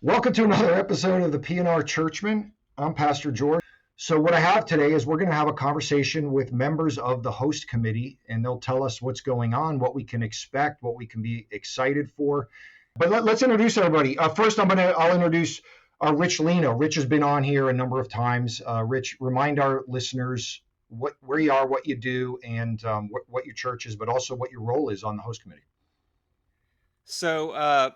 Welcome to another episode of the P&R Churchman. I'm Pastor George. So what I have today is we're going to have a conversation with members of the host committee, and they'll tell us what's going on, what we can expect, what we can be excited for. But let's introduce everybody. First, I'll introduce Rich Leino. Rich has been on here a number of times. Rich, remind our listeners where you are, what you do, and what your church is, but also what your role is on the host committee. So,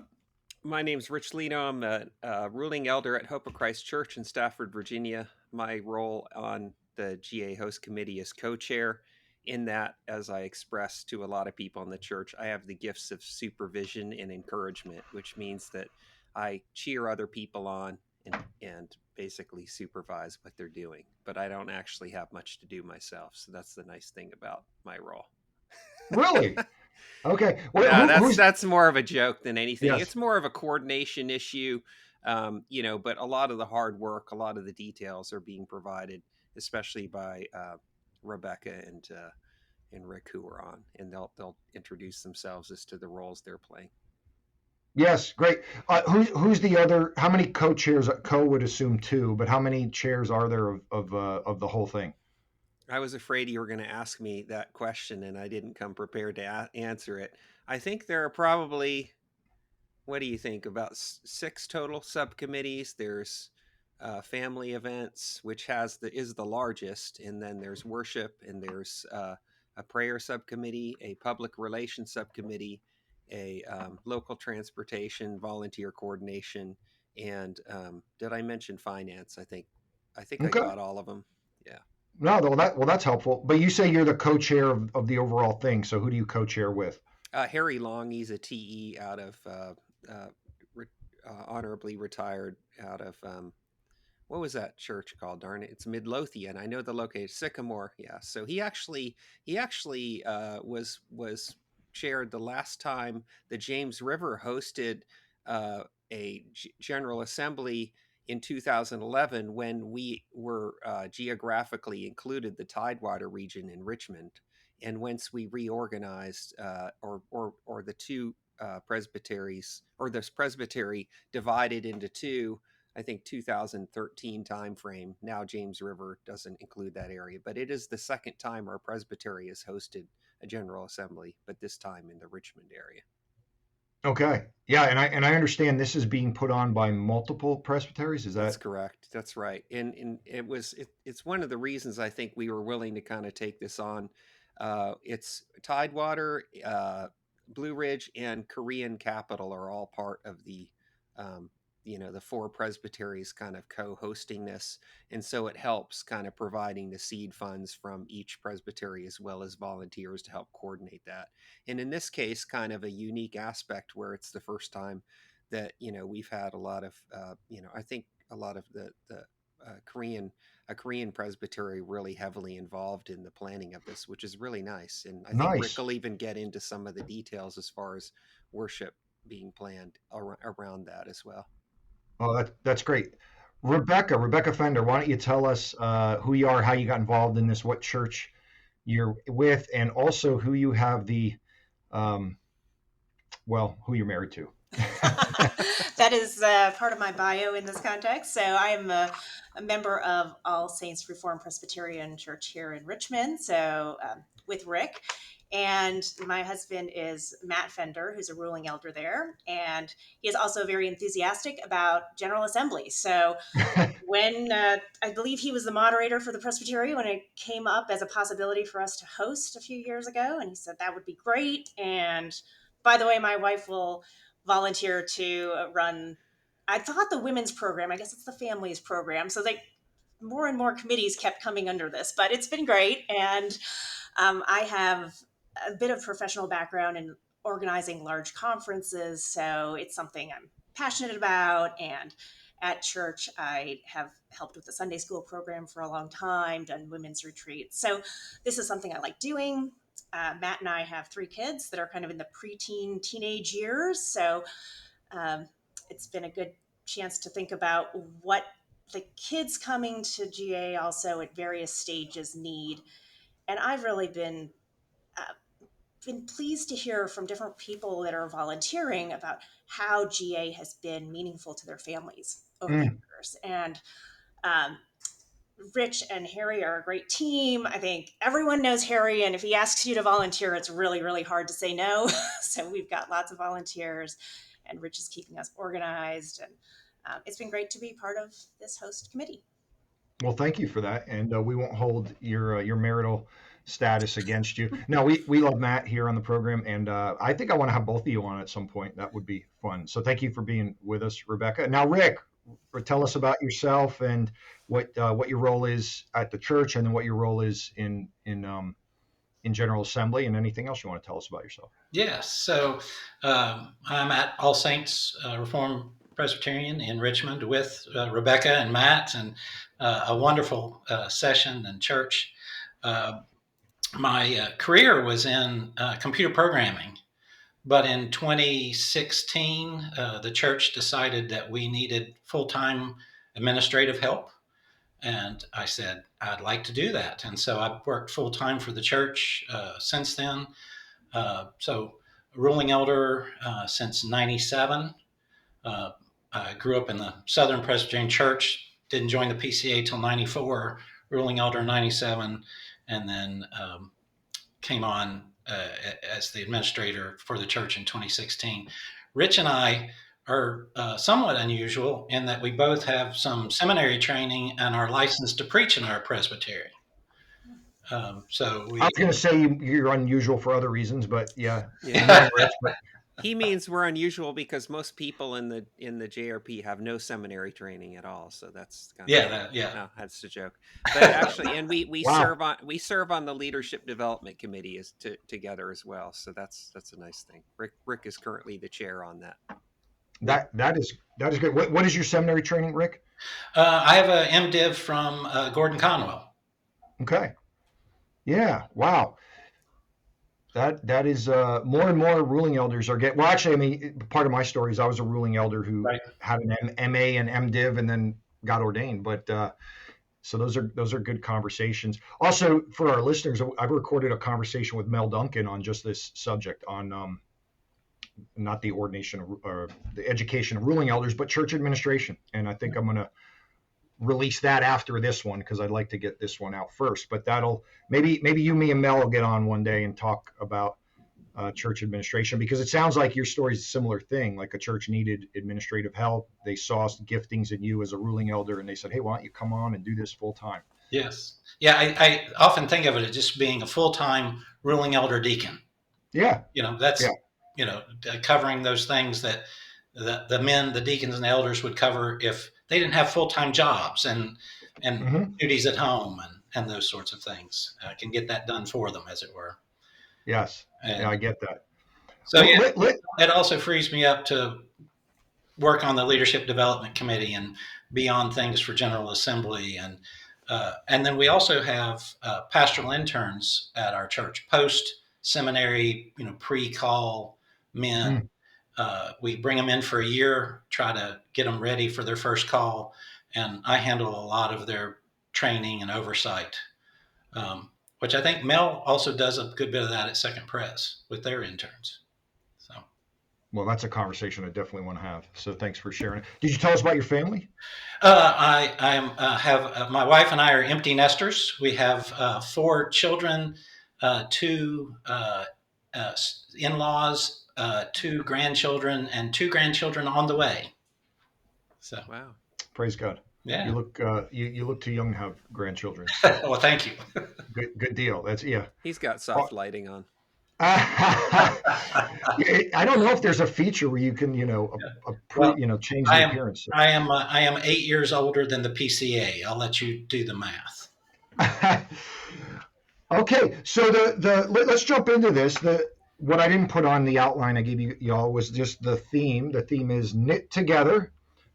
my name's Rich Leino. I'm a ruling elder at Hope of Christ Church in Stafford, Virginia. My role on the GA host committee is co-chair. In that, as I expressed to a lot of people in the church, I have the gifts of supervision and encouragement, which means that I cheer other people on and basically supervise what they're doing. But I don't actually have much to do myself. So that's the nice thing about my role. Really? Okay. No, that's more of a joke than anything. Yes. It's more of a coordination issue, but a lot of the hard work, a lot of the details are being provided, especially by Rebecca and Rick, who are on, and they'll introduce themselves as to the roles they're playing. Yes, great. Who's the other? How many co-chairs? Co would assume two, but how many chairs are there of the whole thing? I was afraid you were going to ask me that question, and I didn't come prepared to answer it. I think there are probably, what do you think, about 6 total subcommittees. There's family events, which is the largest, and then there's worship, and there's a prayer subcommittee, a public relations subcommittee, a local transportation, volunteer coordination, and did I mention finance? I think I Okay. got all of them. Yeah. No, that's helpful. But you say you're the co-chair of the overall thing. So who do you co-chair with? Harry Long, he's a TE out of honorably retired out of what was that church called? Darn it, it's Midlothian. I know the location, Sycamore. Yeah, so he actually was chaired the last time the James River hosted a General Assembly in 2011 when we were geographically included the Tidewater region in Richmond. And once we reorganized, or the two presbyteries, or this presbytery divided into two, I think 2013 timeframe. Now James River doesn't include that area, but it is the second time our presbytery has hosted a General Assembly, but this time in the Richmond area. Okay. Yeah, and I understand this is being put on by multiple presbyteries. Is That's that? correct. That's right. And it's one of the reasons I think we were willing to kind of take this on. It's Tidewater, Blue Ridge, and Korean Capital are all part of um, the 4 presbyteries kind of co-hosting this. And so it helps kind of providing the seed funds from each presbytery as well as volunteers to help coordinate that. And in this case, kind of a unique aspect where it's the first time that, we've had a lot of, I think a lot of the Korean presbytery really heavily involved in the planning of this, which is really nice. And I think Rick Nice. will even get into some of the details as far as worship being planned around that as well. Oh, that's great. Rebecca Fender, why don't you tell us who you are, how you got involved in this, what church you're with, and also who you have um, who you're married to. That is part of my bio in this context. So I am a member of All Saints Reformed Presbyterian Church here in Richmond. So with Rick. And my husband is Matt Fender, who's a ruling elder there. And he is also very enthusiastic about General Assembly. So when I believe he was the moderator for the Presbytery when it came up as a possibility for us to host a few years ago. And he said that would be great. And by the way, my wife will volunteer to run, I thought, the women's program. I guess it's the families program. So more and more committees kept coming under this, but it's been great. And I have a bit of professional background in organizing large conferences. So it's something I'm passionate about. And at church, I have helped with the Sunday school program for a long time, done women's retreats. So this is something I like doing. Matt and I have 3 kids that are kind of in the preteen, teenage years. So it's been a good chance to think about what the kids coming to GA also at various stages need. And I've really been been pleased to hear from different people that are volunteering about how GA has been meaningful to their families over the Mm. years. And um, Rich and Harry are a great team. I think everyone knows Harry, and if he asks you to volunteer, it's really, really hard to say no. So we've got lots of volunteers, and Rich is keeping us organized. And it's been great to be part of this host committee. Well, thank you for that, and we won't hold your marital status against you. No, we love Matt here on the program, and I think I want to have both of you on at some point. That would be fun. So thank you for being with us, Rebecca. Now, Rick, tell us about yourself and what your role is at the church, and then what your role is in General Assembly, and anything else you want to tell us about yourself. Yes. So I'm at All Saints Reformed Presbyterian in Richmond with Rebecca and Matt, and a wonderful session and church. My career was in computer programming, but in 2016, the church decided that we needed full-time administrative help. And I said, I'd like to do that. And so I've worked full-time for the church since then. So ruling elder since 97. I grew up in the Southern Presbyterian Church, didn't join the PCA till 94, ruling elder 97, and then came on as the administrator for the church in 2016. Rich and I are somewhat unusual in that we both have some seminary training and are licensed to preach in our presbytery. So I was going to say you're unusual for other reasons, but yeah. He means we're unusual because most people in the JRP have no seminary training at all. So that's kind of, no, that's a joke. But actually, and we wow. serve on the leadership development committee together as well. So that's a nice thing. Rick is currently the chair on that. That is good. What is your seminary training, Rick? I have a MDiv from Gordon Conwell. Okay. Yeah. Wow. That is more and more ruling elders are getting. Well, actually, I mean, part of my story is I was a ruling elder who had an MA and MDiv and then got ordained. But so those are good conversations. Also, for our listeners, I've recorded a conversation with Mel Duncan on just this subject on not the ordination or the education of ruling elders, but church administration. And I think I'm going to release that after this one because I'd like to get this one out first. But that'll maybe you, me, and Mel will get on one day and talk about church administration, because it sounds like your story is a similar thing. Like a church needed administrative help. They saw giftings in you as a ruling elder, and they said, "Hey, why don't you come on and do this full time?" Yes. Yeah, I often think of it as just being a full-time ruling elder deacon. Yeah. That's covering those things that the men, the deacons, and the elders would cover if they didn't have full-time jobs and duties at home and those sorts of things. Can get that done for them, as it were. Yes, I get that. So it also frees me up to work on the leadership development committee and be on things for General Assembly. And then we also have pastoral interns at our church, post-seminary, pre-call men. We bring them in for a year, try to get them ready for their first call, and I handle a lot of their training and oversight, which I think Mel also does a good bit of that at Second Pres with their interns. So, well, that's a conversation I definitely want to have. So thanks for sharing it. Did you tell us about your family? I have my wife and I are empty nesters. We have 4 children, 2 in-laws, 2 grandchildren, and 2 grandchildren on the way. So wow, praise God. Yeah, you look too young to have grandchildren. Well, thank you. Good deal. That's He's got soft lighting on. I don't know if there's a feature where you can change the appearance. I am 8 years older than the PCA. I'll let you do the math. Okay, so let's jump into this. What I didn't put on the outline I gave y'all was just the theme. The theme is knit together,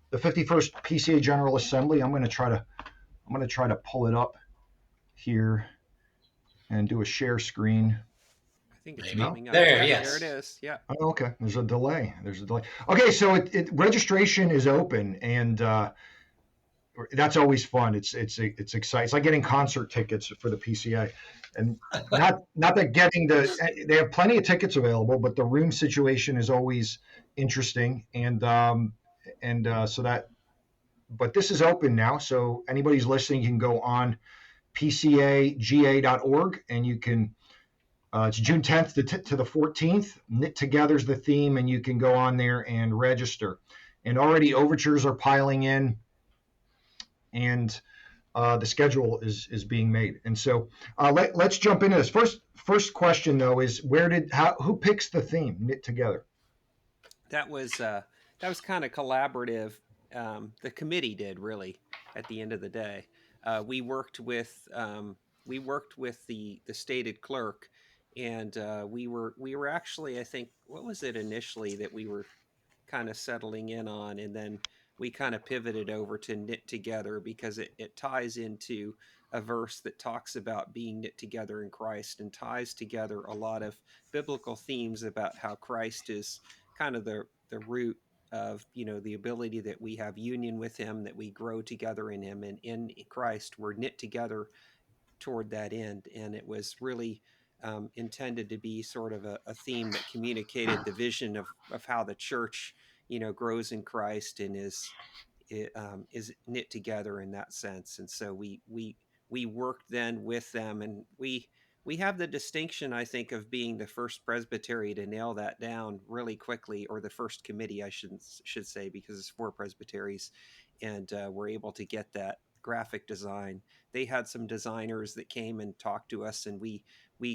the 51st PCA General Assembly. I'm going to try to pull it up here and do a share screen. I think it's coming up. Yes. There it is. Yeah. Oh, okay. There's a delay. Okay, so registration is open, and that's always fun. It's exciting. It's like getting concert tickets for the PCA. And not that getting they have plenty of tickets available, but the room situation is always interesting. So that, but this is open now. So anybody's listening can go on pcaga.org and you can, it's June 10th to the 14th. Knit Together's the theme, and you can go on there and register. And already overtures are piling in, and the schedule is being made. And so let's jump into this. First question though is who picks the theme? Knit Together. That was kind of collaborative. The committee did, really, at the end of the day. We worked with the stated clerk, and we were actually, I think, what was it initially that we were kind of settling in on, and then we kind of pivoted over to Knit Together because it ties into a verse that talks about being knit together in Christ, and ties together a lot of biblical themes about how Christ is kind of the root of, the ability that we have union with him, that we grow together in him, and in Christ we're knit together toward that end. And it was really intended to be sort of a theme that communicated the vision of how the church, grows in Christ and is knit together in that sense. And so we worked then with them, and we have the distinction, I think, of being the first presbytery to nail that down really quickly, or the first committee, I should say, because it's 4 presbyteries, and we're able to get that graphic design. They had some designers that came and talked to us, and we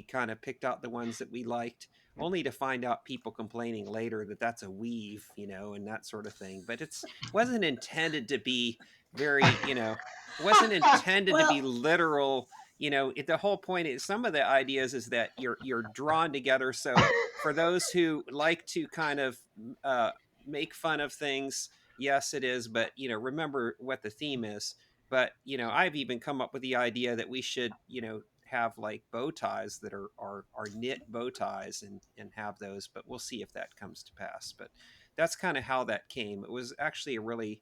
kind of picked out the ones that we liked, only to find out people complaining later that that's a weave, and that sort of thing. But it wasn't intended to be very, it wasn't intended to be literal. The whole point is, some of the ideas is that you're drawn together. So for those who like to kind of make fun of things, yes, it is. But remember what the theme is. But I've even come up with the idea that we should have like bow ties that are knit bow ties, and have those. But we'll see if that comes to pass. But that's kind of how that came. It was actually a really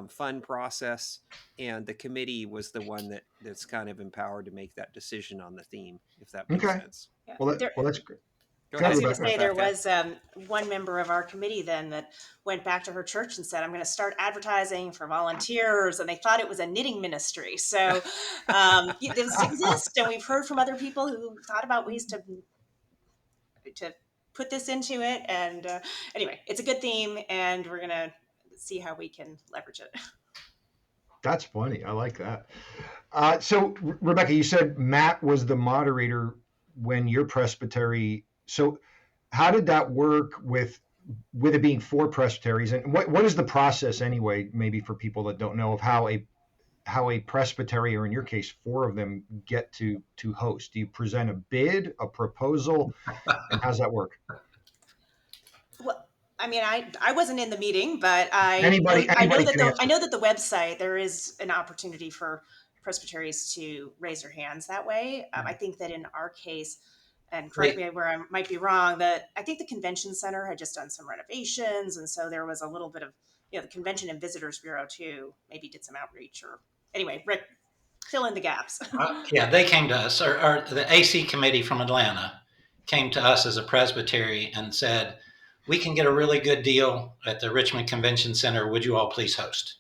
fun process, and the committee was the one that's kind of empowered to make that decision on the theme, if that makes Okay. sense. Yeah. Well, that's great. I was going to Rebecca. say there was one member of our committee then that went back to her church and said, "I'm going to start advertising for volunteers," and they thought it was a knitting ministry. So this exists, and we've heard from other people who thought about ways to put this into it. And anyway, it's a good theme, and we're going to see how we can leverage it. That's funny. I like that. So, Rebecca, you said Matt was the moderator when your presbytery. So, how did that work with it being 4 presbyteries? And what is the process anyway? Maybe for people that don't know, of how a presbytery, or in your case, 4 of them, get to host. Do you present a bid, a proposal, and how's that work? Well, I mean, I wasn't in the meeting, but I know that the website, there is an opportunity for presbyteries to raise their hands that way. I think that in our case, and correct me where I might be wrong, that I think the convention center had just done some renovations, and so there was a little bit of the Convention and Visitors Bureau too maybe did some outreach. Or anyway, Rick, fill in the gaps. Yeah, they came to us, or the AC committee from Atlanta came to us as a presbytery and said, "We can get a really good deal at the Richmond Convention Center. Would you all please host?"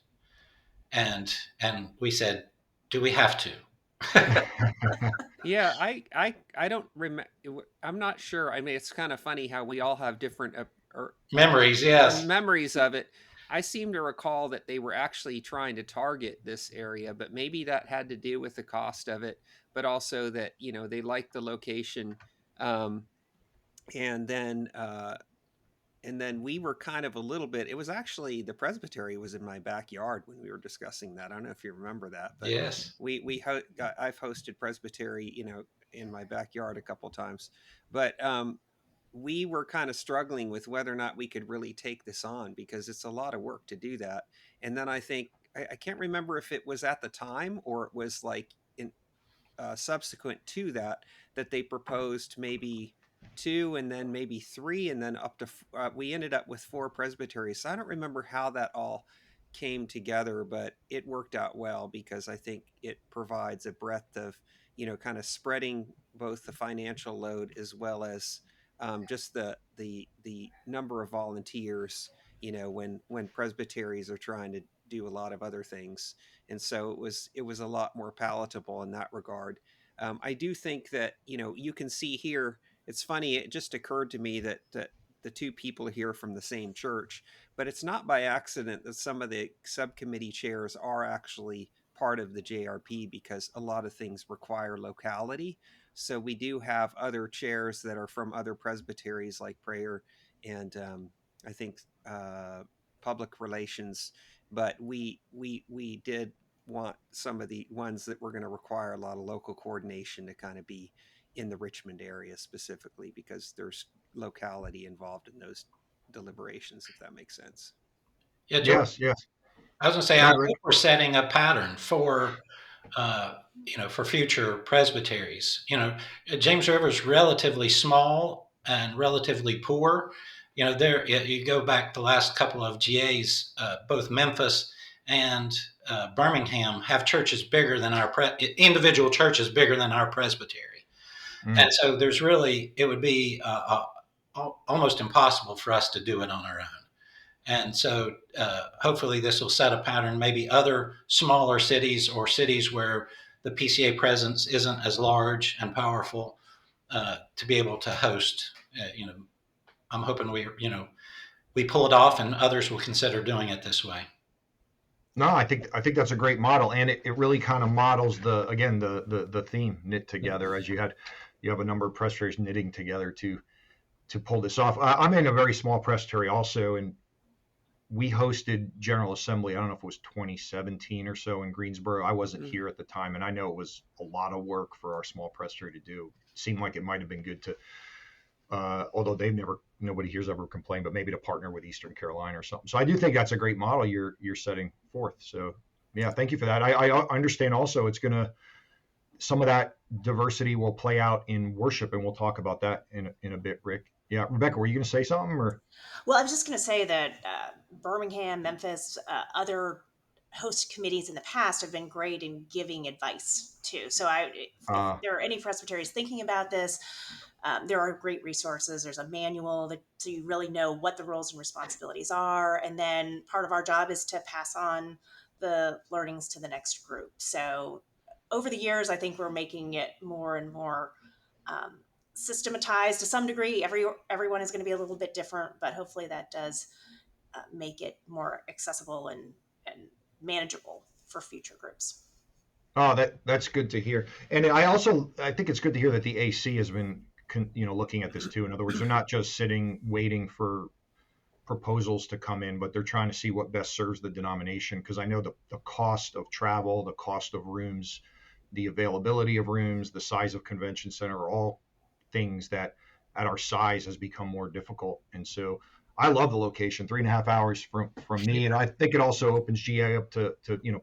And we said, "Do we have to?" Yeah, I don't remember. I'm not sure. I mean, it's kind of funny how we all have different memories. Yes, memories of it. I seem to recall that they were actually trying to target this area, but maybe that had to do with the cost of it, but also that they liked the location, and then we were kind of a little bit. It was actually, the presbytery was in my backyard when we were discussing that. I don't know if you remember that, but yes, I've hosted presbytery, in my backyard a couple of times, but we were kind of struggling with whether or not we could really take this on, because it's a lot of work to do that. And then I think I can't remember if it was at the time or it was like in subsequent to that they proposed maybe 2, and then maybe 3, and then up to we ended up with 4 presbyteries. So I don't remember how that all came together, but it worked out well, because I think it provides a breadth of kind of spreading both the financial load as well as just the number of volunteers, when presbyteries are trying to do a lot of other things. And so it was a lot more palatable in that regard. I do think that, you can see here, it's funny, it just occurred to me that the two people here from the same church, but it's not by accident that some of the subcommittee chairs are actually part of the JRP, because a lot of things require locality. So we do have other chairs that are from other presbyteries like prayer and I think public relations, but we did want some of the ones that were going to require a lot of local coordination to kind of be in the Richmond area specifically, because there's locality involved in those deliberations, if that makes sense. Yeah, George, Yes, yes. I was going to say, Go I ahead, Rick. think we're setting a pattern uh, for future presbyteries. James River is relatively small and relatively poor. There you go back the last couple of GAs, both Memphis and Birmingham have churches bigger than individual churches bigger than our presbytery, and Mm. so it would be almost impossible for us to do it on our own. And so hopefully this will set a pattern, maybe other smaller cities or cities where the PCA presence isn't as large and powerful to be able to host. I'm hoping we pull it off, and others will consider doing it this way. No, I think that's a great model, and it really kind of models the theme, knit together, as you have a number of presbyteries knitting together to pull this off. I'm in a very small presbytery also, and we hosted General Assembly. I don't know if it was 2017 or so in Greensboro. I wasn't here at the time, and I know it was a lot of work for our small presbytery to do. It seemed like it might have been good to, although nobody here's ever complained, but maybe to partner with Eastern Carolina or something. So I do think that's a great model you're setting forth. So yeah, thank you for that. I understand also some of that diversity will play out in worship, and we'll talk about that in a bit, Rick. Yeah, Rebecca, were you going to say something or? Well, I was just going to say that Birmingham, Memphis, other host committees in the past have been great in giving advice too. So if Uh, there are any presbyteries thinking about this, there are great resources. There's a manual so you really know what the roles and responsibilities are. And then part of our job is to pass on the learnings to the next group. So over the years, I think we're making it more and more um, systematized to some degree. Everyone is going to be a little bit different, but hopefully that does make it more accessible and manageable for future groups. Oh, that's good to hear. And I think it's good to hear that the AC has been, looking at this too. In other words, they're not just sitting waiting for proposals to come in, but they're trying to see what best serves the denomination. Because I know the cost of travel, the cost of rooms, the availability of rooms, the size of convention center are all things that at our size has become more difficult. And so I love the location, 3.5 hours from me. And I think it also opens GA up to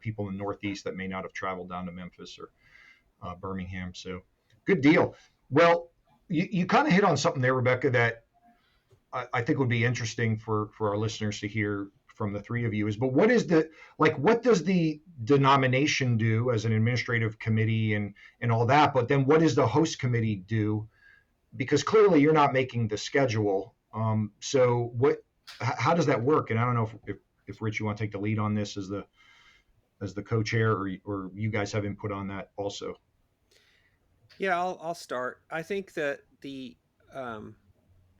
people in the Northeast that may not have traveled down to Memphis or Birmingham. So good deal. Well, you kind of hit on something there, Rebecca, that I think would be interesting for our listeners to hear from the three of you is, but what does the denomination do as an administrative committee and all that? But then what does the host committee do? Because clearly you're not making the schedule. So how does that work? And I don't know if Rich, you want to take the lead on this as the co-chair, or you guys have input on that also. Yeah, I'll start. I think that the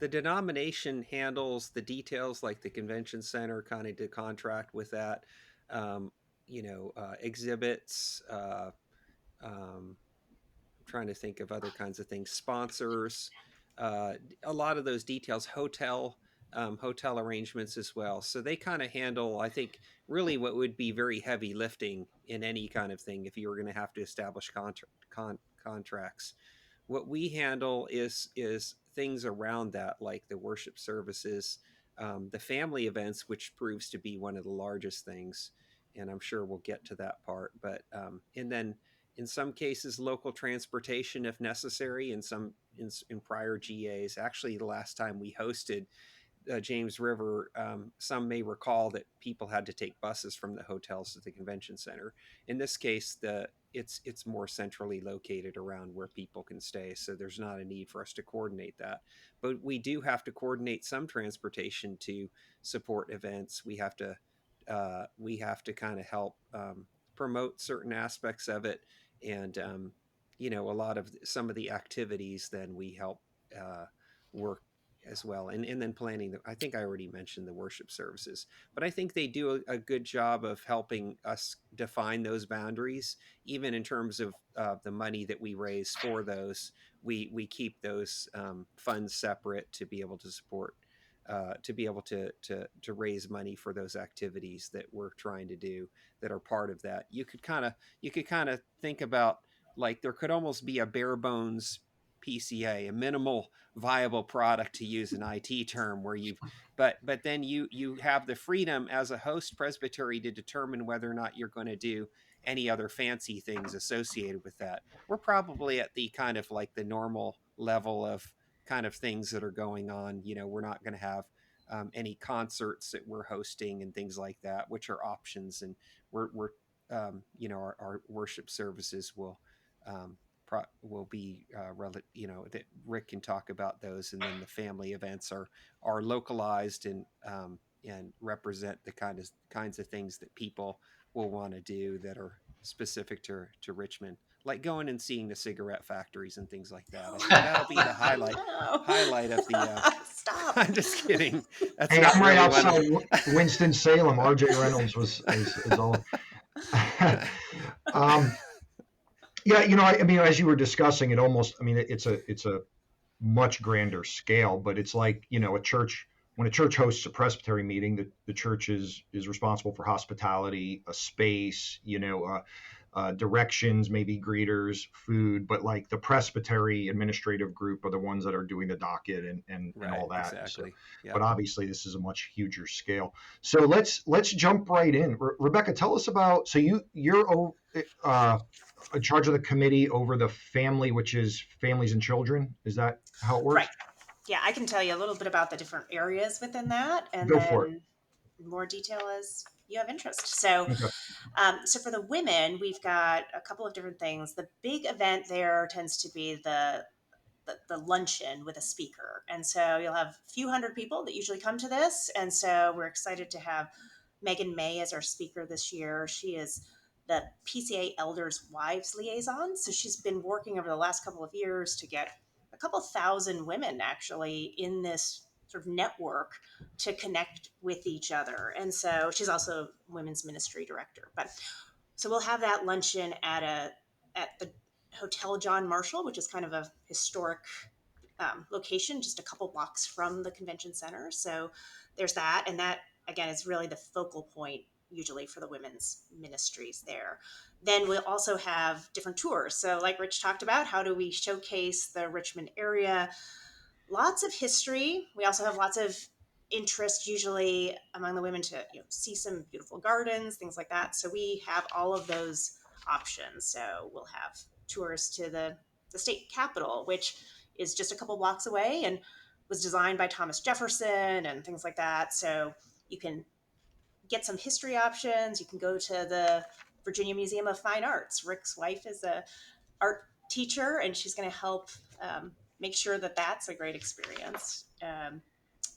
denomination handles the details, like the convention center, kind of to contract with that, um, exhibits. Um, trying to think of other kinds of things, sponsors, a lot of those details, hotel arrangements as well. So they kind of handle, I think, really what would be very heavy lifting in any kind of thing if you were going to have to establish contracts. What we handle is things around that, like the worship services, the family events, which proves to be one of the largest things, and I'm sure we'll get to that part. But and then in some cases local transportation if necessary. In prior GAs, actually the last time we hosted, James River, some may recall that people had to take buses from the hotels to the convention center. In this case, it's more centrally located around where people can stay, so there's not a need for us to coordinate that. But we do have to coordinate some transportation to support events. We have to kind of help promote certain aspects of it, and a lot of some of the activities. Then we help work as well, and then planning. I think I already mentioned the worship services, but I think they do a good job of helping us define those boundaries, even in terms of the money that we raise for those. We keep those funds separate to be able to support. To be able to raise money for those activities that we're trying to do that are part of that. You could kind of think about, like, there could almost be a bare bones PCA, a minimal viable product, to use an IT term, where but then you have the freedom as a host presbytery to determine whether or not you're going to do any other fancy things associated with that. We're probably at the kind of like the normal level of kind of things that are going on. We're not going to have any concerts that we're hosting and things like that, which are options. And we're our worship services um, will be that Rick can talk about those, and then the family events are localized and represent the kinds of things that people will want to do that are specific to Richmond, like going and seeing the cigarette factories and things like that. I think that'll be the No. highlight of the. Stop. I'm just kidding. That's Hey, not I'm right really one of outside the. Winston Salem. RJ Reynolds is all. um, yeah, I mean, as you were discussing, I mean, it's a much grander scale, but it's like, a church. When a church hosts a presbytery meeting, the church is responsible for hospitality, a space, directions, maybe greeters, food, but like the presbytery administrative group are the ones that are doing the docket and Right, all that. exactly. Yeah. But obviously this is a much huger scale. So let's jump right in. Rebecca, tell us about, so you're in charge of the committee over the family, which is families and children. Is that how it Right. works? Yeah, I can tell you a little bit about the different areas within that, and Go for it. then more detail as you have interest. So, Okay. so for the women, we've got a couple of different things. The big event there tends to be the luncheon with a speaker. And so you'll have a few hundred people that usually come to this. And so we're excited to have Megan May as our speaker this year. She is the PCA Elders Wives Liaison. So she's been working over the last couple of years to get a couple thousand women actually in this sort of network to connect with each other. And so she's also women's ministry director. But so we'll have that luncheon at the Hotel John Marshall, which is kind of a historic location, just a couple blocks from the convention center. So there's that, and that again is really the focal point usually for the women's ministries there. Then we'll also have different tours. So like Rich talked about, how do we showcase the Richmond area? Lots of history. We also have lots of interest usually among the women to see some beautiful gardens, things like that. So we have all of those options. So we'll have tours to the state capitol, which is just a couple blocks away and was designed by Thomas Jefferson and things like that. So you can get some history options. You can go to the Virginia Museum of Fine Arts. Rick's wife is a art teacher, and she's going to help make sure that that's a great experience.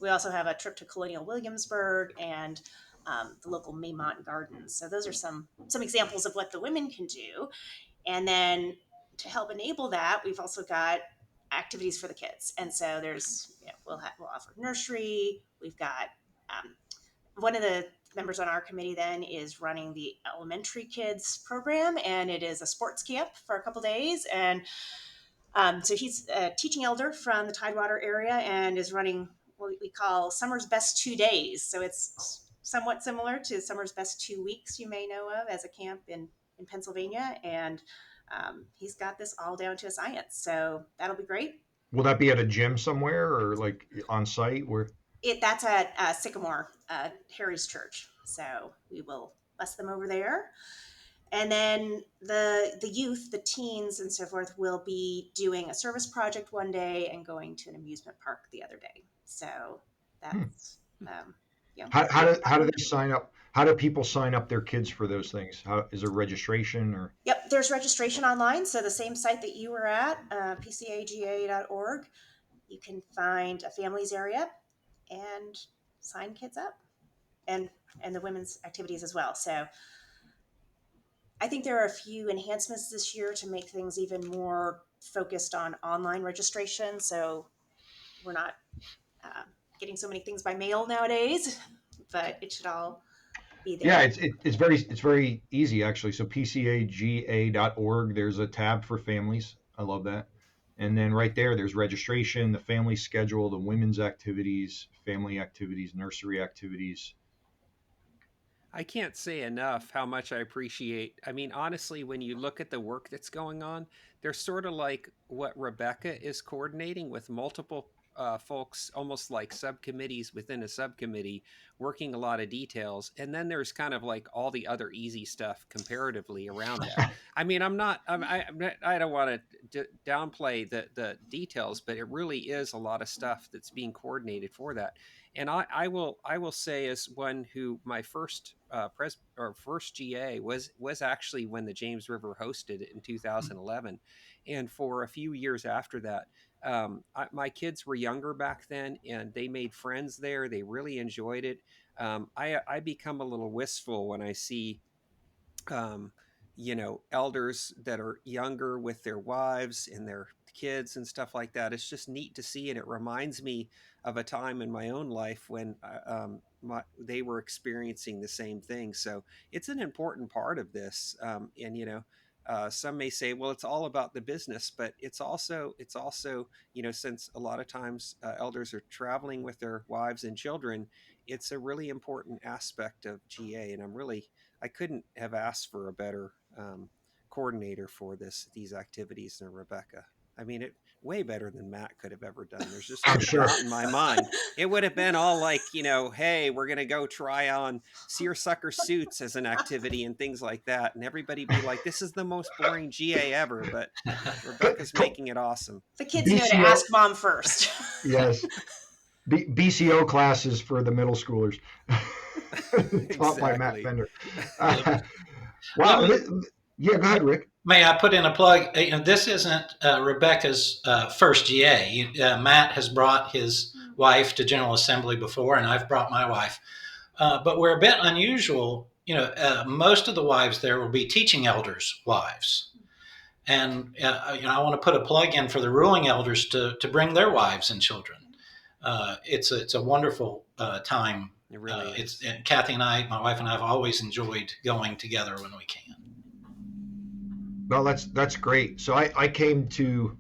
We also have a trip to Colonial Williamsburg and the local Maymont Gardens. So those are some examples of what the women can do. And then to help enable that, we've also got activities for the kids. And so there's, we'll offer nursery. We've got one of the members on our committee then is running the elementary kids program, and it is a sports camp for a couple days. And so he's a teaching elder from the Tidewater area and is running what we call Summer's Best 2 Days. So it's somewhat similar to Summer's Best 2 Weeks, you may know of, as a camp in Pennsylvania. And he's got this all down to a science. So that'll be great. Will that be at a gym somewhere or like on site where? That's at Sycamore, Harry's church. So we will bus them over there. And then the youth, the teens and so forth, will be doing a service project one day and going to an amusement park the other day. So that's you know, How do they sign up? How do people sign up their kids for those things? How is there registration or? Yep, there's registration online. So the same site that you were at, pcaga.org, you can find a families area and sign kids up, and the women's activities as well. So I think there are a few enhancements this year to make things even more focused on online registration. So we're not uh, getting so many things by mail nowadays, but it should all be Yeah, there. it's very easy actually. So pcaga.org, there's a tab for families. I love that. And then right there's registration, the family schedule, the women's activities, family activities, nursery activities. I can't say enough how much I appreciate. I mean, honestly, when you look at the work that's going on, they're sort of like what Rebecca is coordinating with multiple folks, almost like subcommittees within a subcommittee, working a lot of details. And then there's kind of like all the other easy stuff comparatively around that. I mean, I don't want to downplay the details, but it really is a lot of stuff that's being coordinated for that. And I will say, as one who my first first GA was actually when the James River hosted it in 2011, and for a few years after that, my kids were younger back then, and they made friends there. They really enjoyed it. I become a little wistful when I see um, elders that are younger with their wives and their kids and stuff like that. It's just neat to see, and it reminds me of a time in my own life when they were experiencing the same thing. So it's an important part of this, and some may say, well, it's all about the business, but it's also since a lot of times elders are traveling with their wives and children, it's a really important aspect of GA, and I couldn't have asked for a better coordinator for these activities than Rebecca. I mean, it way better than Matt could have ever done. There's just I'm no sure. doubt in my mind. It would have been all like, hey, we're gonna go try on seersucker suits as an activity and things like that, and everybody be like, "This is the most boring GA ever," but Rebecca's making it awesome. The kids know to BCO, ask mom first. yes. BCO classes for the middle schoolers, taught by Matt Exactly. Fender. Let Wow. me, Yeah, go ahead, Rick. may I put in a plug? This isn't Rebecca's first GA. Matt has brought his wife to General Assembly before, and I've brought my wife. But we're a bit unusual. Most of the wives there will be teaching elders' wives. And I want to put a plug in for the ruling elders to bring their wives and children. It's a wonderful time. It really is. And Kathy and I, my wife and I, have always enjoyed going together when we can. No, that's great. So I came to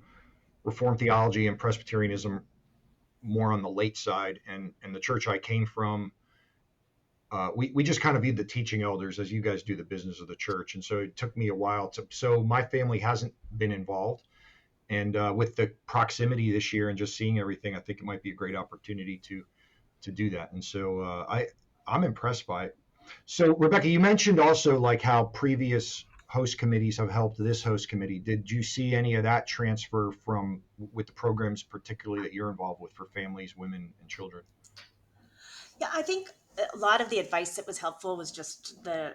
Reformed theology and Presbyterianism more on the late side, and the church I came from, we just kind of viewed the teaching elders as you guys do the business of the church, and so it took me a while to. So my family hasn't been involved, and with the proximity this year and just seeing everything, I think it might be a great opportunity to do that, and so I'm impressed by it. So Rebecca, you mentioned also like how previous host committees have helped this host committee. Did you see any of that transfer from with the programs particularly that you're involved with for families, women, and children? Yeah, I think a lot of the advice that was helpful was just the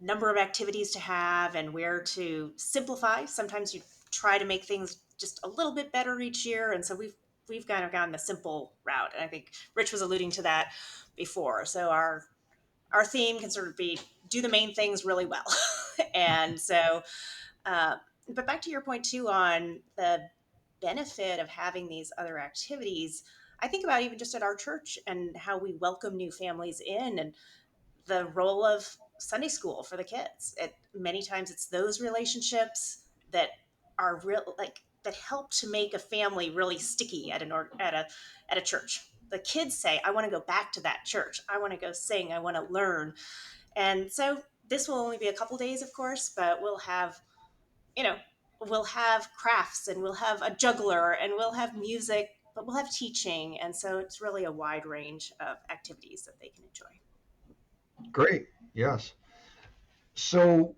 number of activities to have and where to simplify. Sometimes you try to make things just a little bit better each year, and so we've kind of gone the simple route. And I think Rich was alluding to that before. So our theme can sort of be do the main things really well. And so, but back to your point too on the benefit of having these other activities, I think about even just at our church and how we welcome new families in and the role of Sunday school for the kids. Many times it's those relationships that are real, like that help to make a family really sticky at a church. The kids say, "I want to go back to that church. I want to go sing. I want to learn." And so this will only be a couple days, of course, but you know, we'll have crafts and we'll have a juggler and we'll have music, but we'll have teaching. And so it's really a wide range of activities that they can enjoy. Great. Yes. So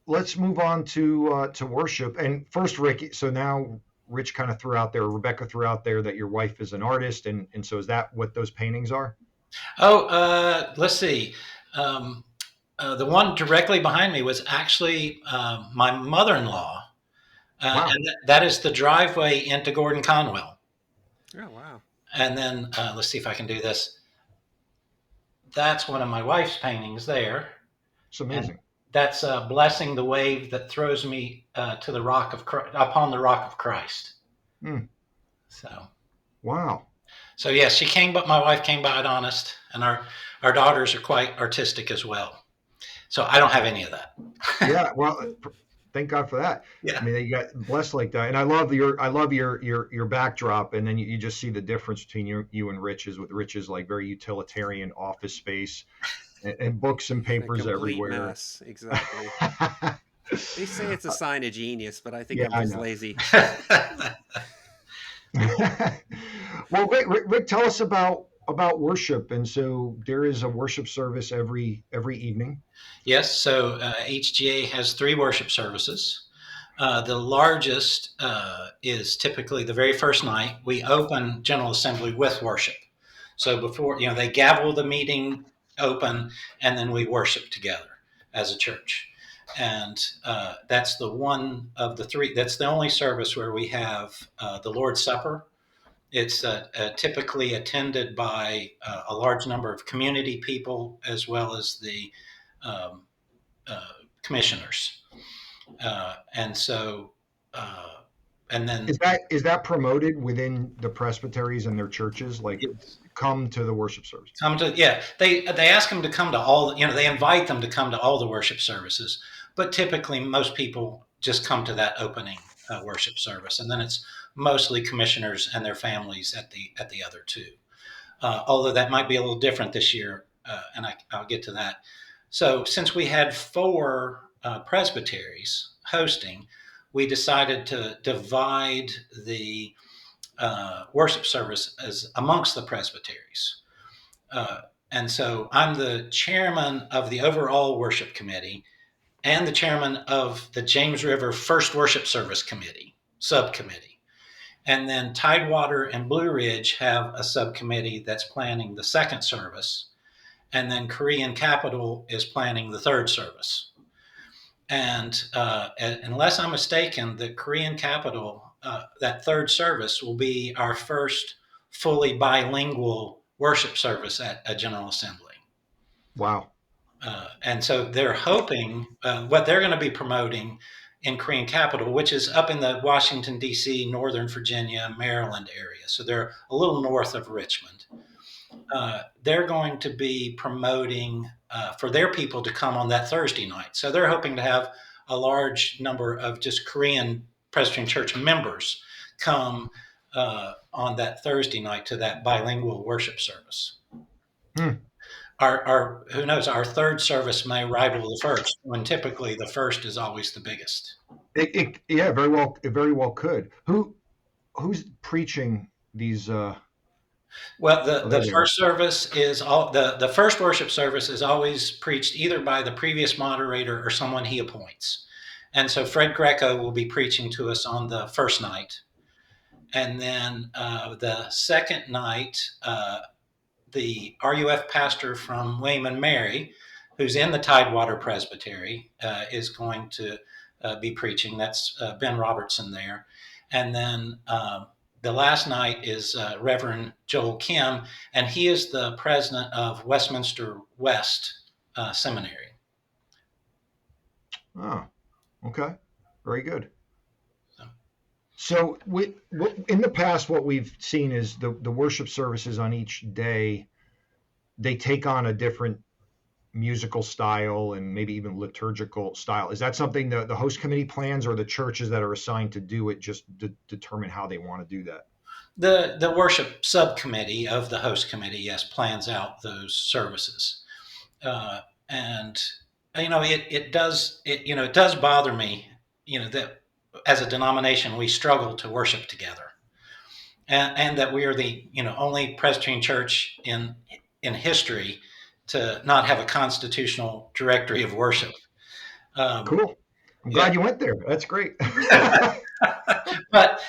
let's move on to worship. And first, Rick. So now Rich kind of threw out there, Rebecca threw out there, that your wife is an artist, and so is that what those paintings are? Oh, let's see. Um, the one directly behind me was actually my mother-in-law, Wow. and that is the driveway into Gordon Conwell. Oh, wow. And then let's see if I can do this. That's one of my wife's paintings there. It's And amazing. that's blessing the wave that throws me to the rock of upon the rock of Christ. Mm. So, Wow. so yes, my wife came by it honest, and our daughters are quite artistic as well. So I don't have any of that. Yeah. Well, thank God for that. Yeah. I mean, you got blessed like that, and I love your backdrop, and then you just see the difference between you and Rich's. With Rich's like very utilitarian office space, and books and A papers complete everywhere. mess. Exactly. They say it's a sign of genius, but I think Yeah, I'm I just know. lazy. Well, Rick, tell us about worship. And so there is a worship service every evening. Yes. So HGA has 3 worship services. The largest is typically the very first night. We open General Assembly with worship. So before, they gavel the meeting open, and then we worship together as a church. And that's the one of the 3. That's the only service where we have the Lord's Supper. It's typically attended by a large number of community people as well as the um, commissioners. And so, and then Is that promoted within the presbyteries and their churches? Like, it's come to the worship service. come to, yeah, they ask them to come to all, they invite them to come to all the worship services, but typically most people just come to that opening worship service, and then it's mostly commissioners and their families at the other 2. Although that might be a little different this year, and I'll get to that. So since we had 4 presbyteries hosting, we decided to divide the worship service as amongst the presbyteries. And so I'm the chairman of the overall worship committee and the chairman of the James River First Worship Service Committee, subcommittee. And then Tidewater and Blue Ridge have a subcommittee that's planning the second service. And then Korean Capital is planning the third service. And unless I'm mistaken, the Korean Capital, that third service will be our first fully bilingual worship service at a General Assembly. Wow. And so they're hoping what they're going to be promoting in Korean Capital, which is up in the Washington, D.C., Northern Virginia, Maryland area. So they're a little north of Richmond. They're going to be promoting for their people to come on that Thursday night. So they're hoping to have a large number of just Korean Presbyterian Church members come on that Thursday night to that bilingual worship service. Hmm. Our who knows, our third service may rival the first, when typically the first is always the biggest. Yeah, it very well could. Who's preaching these? Well, Oh, the there they are. first service is the first worship service is always preached either by the previous moderator or someone he appoints. And so Fred Greco will be preaching to us on the first night. And then the second night, the RUF pastor from William and Mary, who's in the Tidewater Presbytery, is going to be preaching. That's Ben Robertson there. And then the last night is Reverend Joel Kim, and he is the president of Westminster West Seminary. Oh, okay. Very good. So in the past, what we've seen is the worship services on each day, they take on a different musical style and maybe even liturgical style. Is that something the host committee plans, or the churches that are assigned to do it just determine how they want to do that? The worship subcommittee of the host committee, yes, plans out those services. And it does bother me, that as a denomination we struggle to worship together, and that we are the only Presbyterian church in history to not have a constitutional directory of worship. Cool. I'm Yeah. glad you went there. That's great. But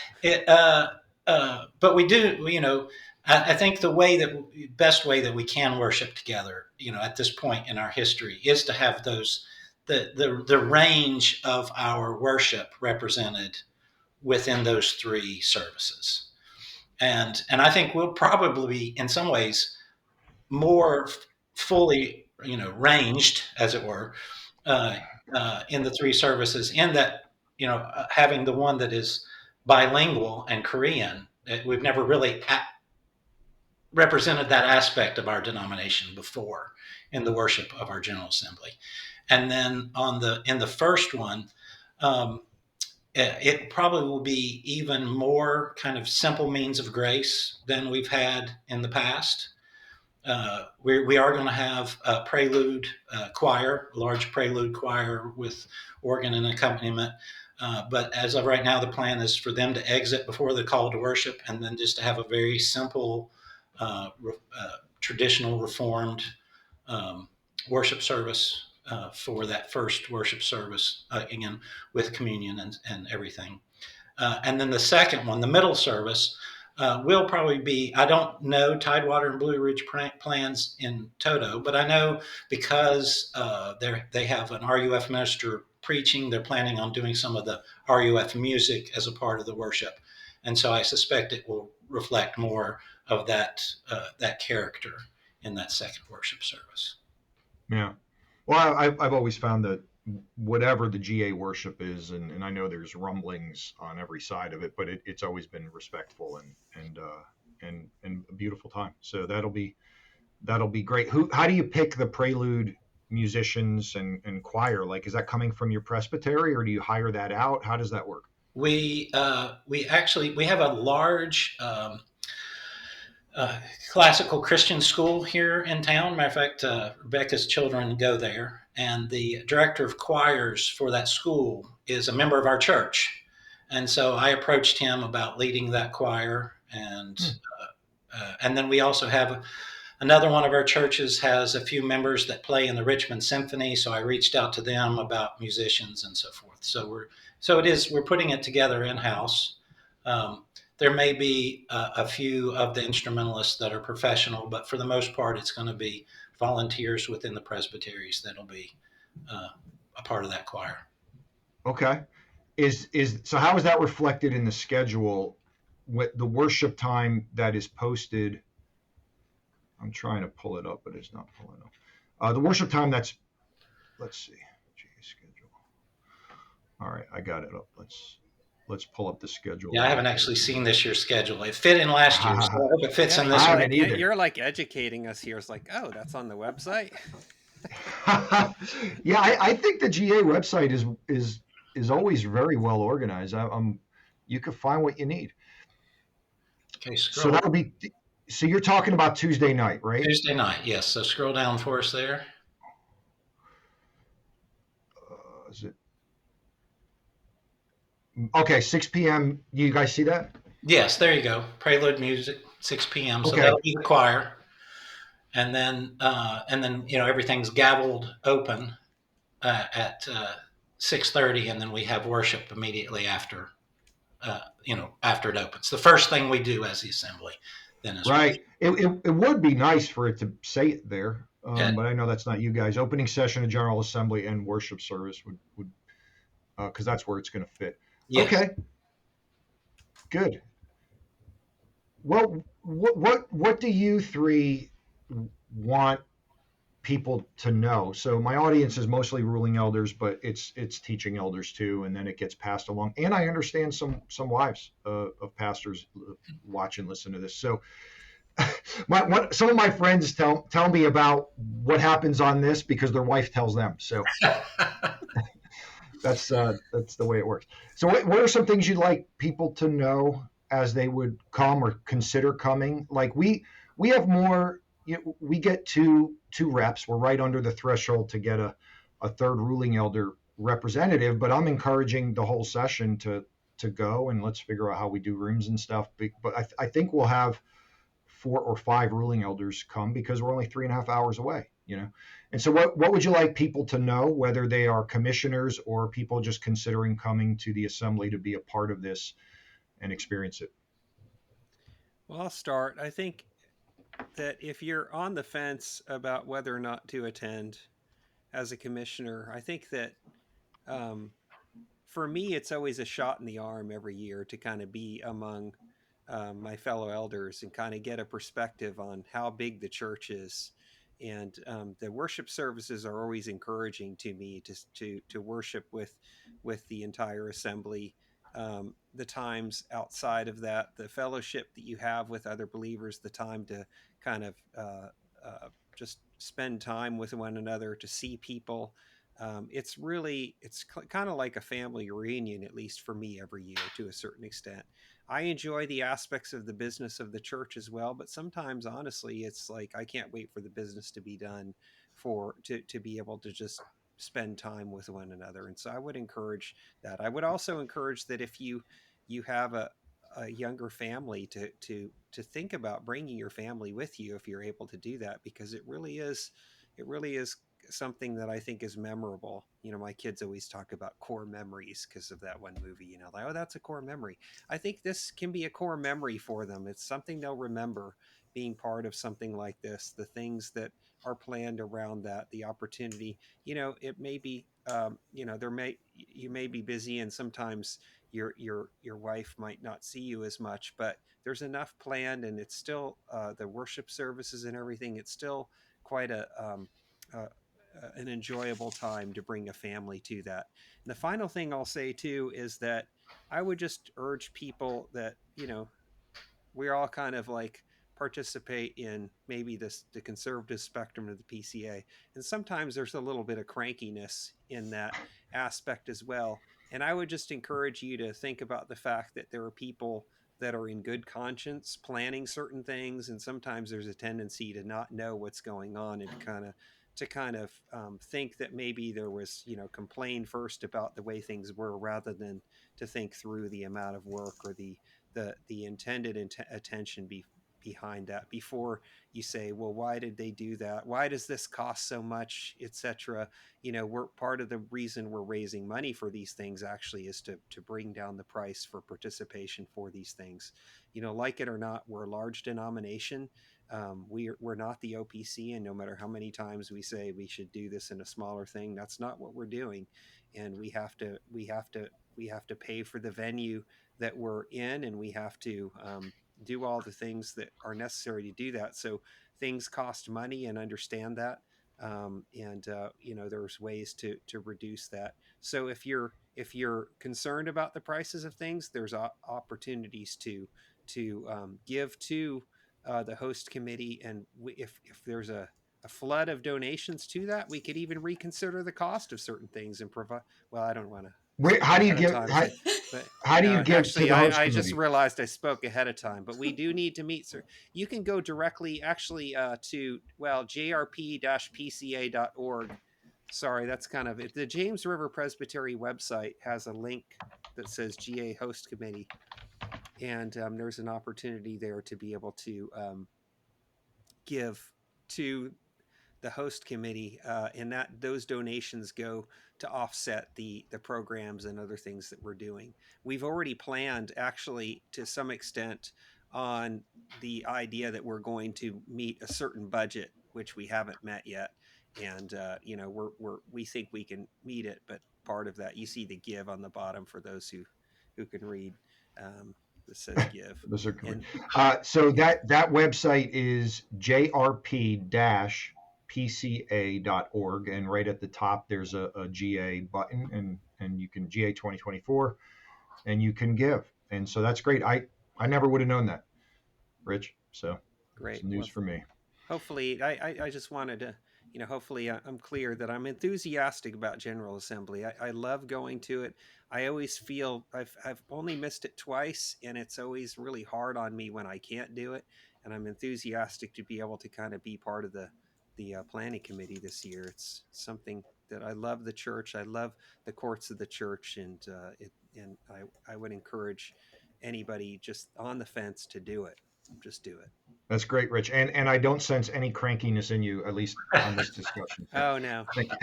but we do, I think the best way that we can worship together, at this point in our history, is to have the range of our worship represented within those three services. And I think we'll probably be, in some ways, more fully, ranged, as it were, uh, in the three services, in that, having the one that is bilingual and Korean, we've never really represented that aspect of our denomination before in the worship of our General Assembly. And then in the first one, it probably will be even more kind of simple means of grace than we've had in the past. We are going to have a prelude choir, a large prelude choir with organ and accompaniment. But as of right now, the plan is for them to exit before the call to worship, and then just to have a very simple, traditional Reformed worship service for that first worship service, again, with communion and everything. And then the second one, the middle service, will probably be, I don't know Tidewater and Blue Ridge plans in toto, but I know because they have an RUF minister preaching, they're planning on doing some of the RUF music as a part of the worship. And so I suspect it will reflect more of that character in that second worship service. Yeah. Well, I've always found that whatever the GA worship is, and I know there's rumblings on every side of it, but it's always been respectful and a beautiful time. So that'll be great. How do you pick the prelude musicians and choir? Like, is that coming from your presbytery, or do you hire that out? How does that work? We have a large classical Christian school here in town. Matter of fact, Rebecca's children go there, and the director of choirs for that school is a member of our church. And so I approached him about leading that choir, and then we also have another one of our churches has a few members that play in the Richmond Symphony. So I reached out to them about musicians and so forth. So we're putting it together in house. There may be a few of the instrumentalists that are professional, but for the most part, it's going to be volunteers within the presbyteries that'll be a part of that choir. Okay. So how is that reflected in the schedule? With the worship time that is posted, I'm trying to pull it up, but it's not pulling up. The worship time let's see, schedule. All right, I got it up. Let's pull up the schedule. Yeah, I haven't actually seen this year's schedule. It fit in last year, so I hope it fits in this I one. haven't either. You're like educating us here. It's like, oh, that's on the website. Yeah, I think the GA website is always very well organized. You can find what you need. Okay, So that'll be. So you're talking about Tuesday night, right? Tuesday night, yes. So scroll down for us there. Is it? Okay, 6 p.m. You guys see that? Yes, there you go. Prelude music, 6 p.m. So Okay. that'll be the choir, and then everything's gavelled open at 6:30, and then we have worship immediately after. After it opens, the first thing we do as the assembly then is right. It would be nice for it to say it there, Yeah. but I know that's not you guys. Opening session of General Assembly and worship service would because that's where it's going to fit. Yes. Okay. Good. Well, what do you three want people to know? So my audience is mostly ruling elders, but it's teaching elders too, and then it gets passed along. And I understand some wives of pastors watch and listen to this. So some of my friends tell me about what happens on this because their wife tells them. So that's the way it works. So what are some things you'd like people to know as they would come or consider coming? Like we have more. We get two reps. We're right under the threshold to get a third ruling elder representative, but I'm encouraging the whole session to go and let's figure out how we do rooms and stuff. But I think we'll have 4 or 5 ruling elders come because we're only 3.5 hours away. you know. And so what would you like people to know, whether they are commissioners or people just considering coming to the assembly to be a part of this and experience it? Well, I'll start. I think that if you're on the fence about whether or not to attend as a commissioner, I think that um, for me, it's always a shot in the arm every year to kind of be among my fellow elders and kind of get a perspective on how big the church is. And the worship services are always encouraging to me to worship with the entire assembly. The times outside of that, the fellowship that you have with other believers, the time to kind of just spend time with one another, to see people. It's really kind of like a family reunion, at least for me, every year to a certain extent. I enjoy the aspects of the business of the church as well, but sometimes, honestly, it's like I can't wait for the business to be done to be able to just spend time with one another. And so I would encourage that. I would also encourage that if you have a younger family, to think about bringing your family with you if you're able to do that, because it really is something that I think is memorable. My kids always talk about core memories because of that one movie, like, oh, that's a core memory. I think this can be a core memory for them. It's something they'll remember, being part of something like this, the things that are planned around that, the opportunity. It may be, you may be busy, and sometimes your wife might not see you as much, but there's enough planned, and it's still the worship services and everything. It's still quite uh, an enjoyable time to bring a family to that. And the final thing I'll say too is that I would just urge people that, we're all kind of like participate in maybe the conservative spectrum of the PCA, and sometimes there's a little bit of crankiness in that aspect as well. And I would just encourage you to think about the fact that there are people that are in good conscience planning certain things, and sometimes there's a tendency to not know what's going on, and to kind of think that maybe there was, complain first about the way things were, rather than to think through the amount of work or the intended attention behind that before you say, well, why did they do that? Why does this cost so much, etc. We're part of the reason we're raising money for these things actually is to bring down the price for participation for these things. Like it or not, we're a large denomination. We're not the OPC, and no matter how many times we say we should do this in a smaller thing, that's not what we're doing. And we have to pay for the venue that we're in, and we have to do all the things that are necessary to do that. So things cost money, and understand that. And there's ways to reduce that. So if you're concerned about the prices of things, there's opportunities to give to the host committee, and if there's a flood of donations to that, we could even reconsider the cost of certain things and provide. Well, I don't want to How speak do you ahead of give? time, but How do you no, give to actually, the host I just committee? realized I spoke ahead of time. But we do need to meet, sir. You can go directly, actually, to, well, jrp-pca.org. Sorry, that's kind of it. The James River Presbytery website has a link that says GA Host Committee, and there's an opportunity there to be able to give to the host committee, and that those donations go to offset the programs and other things that we're doing. We've already planned, actually, to some extent, on the idea that we're going to meet a certain budget, which we haven't met yet, and we think we can meet it. But part of that, you see the give on the bottom for those who can read. That says give, The circuit. and So yeah, that website is jrp-pca.org, and right at the top there's a GA button, and you can GA 2024, and you can give. And so that's great. I never would have known that, Rich. So it's great. news Well, for me. hopefully, I just wanted to, hopefully I'm clear that I'm enthusiastic about General Assembly. I love going to it. I always feel I've only missed it twice, and it's always really hard on me when I can't do it. And I'm enthusiastic to be able to kind of be part of the planning committee this year. It's something that I love the church. I love the courts of the church, and I would encourage anybody just on the fence to do it. Just do it. That's great, Rich. And I don't sense any crankiness in you, at least on this discussion. So Oh no, thank you.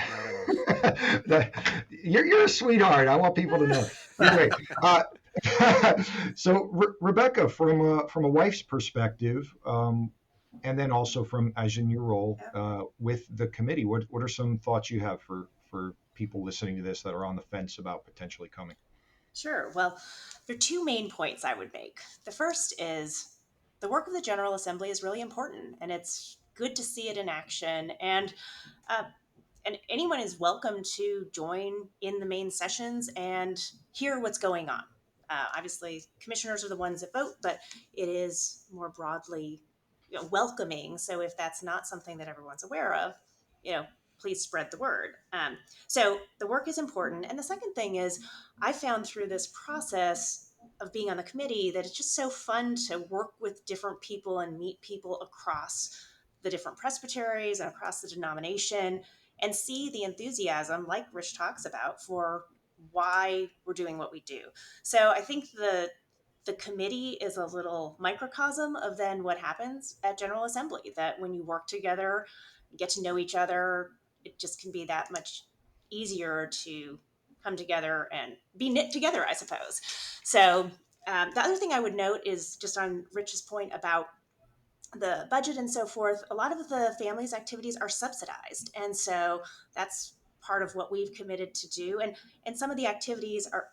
not at all. You're a sweetheart. I want people to know you're great. So Rebecca, from a wife's perspective, and then also from as in your role with the committee, what are some thoughts you have for people listening to this that are on the fence about potentially coming? Sure. Well, there are two main points I would make. The first is the work of the General Assembly is really important, and it's good to see it in action. Uh, and anyone is welcome to join in the main sessions and hear what's going on. Obviously, commissioners are the ones that vote, but it is more broadly, welcoming. So if that's not something that everyone's aware of, you know, please spread the word. So the work is important. And the second thing is, I found through this process of being on the committee that it's just so fun to work with different people and meet people across the different presbyteries and across the denomination and see the enthusiasm, like Rich talks about, for why we're doing what we do. So I think the committee is a little microcosm of then what happens at General Assembly. That when you work together, get to know each other, it just can be that much easier to come together and be knit together, I suppose. So the other thing I would note is just on Rich's point about the budget and so forth, a lot of the families' activities are subsidized. And so that's part of what we've committed to do. And some of the activities are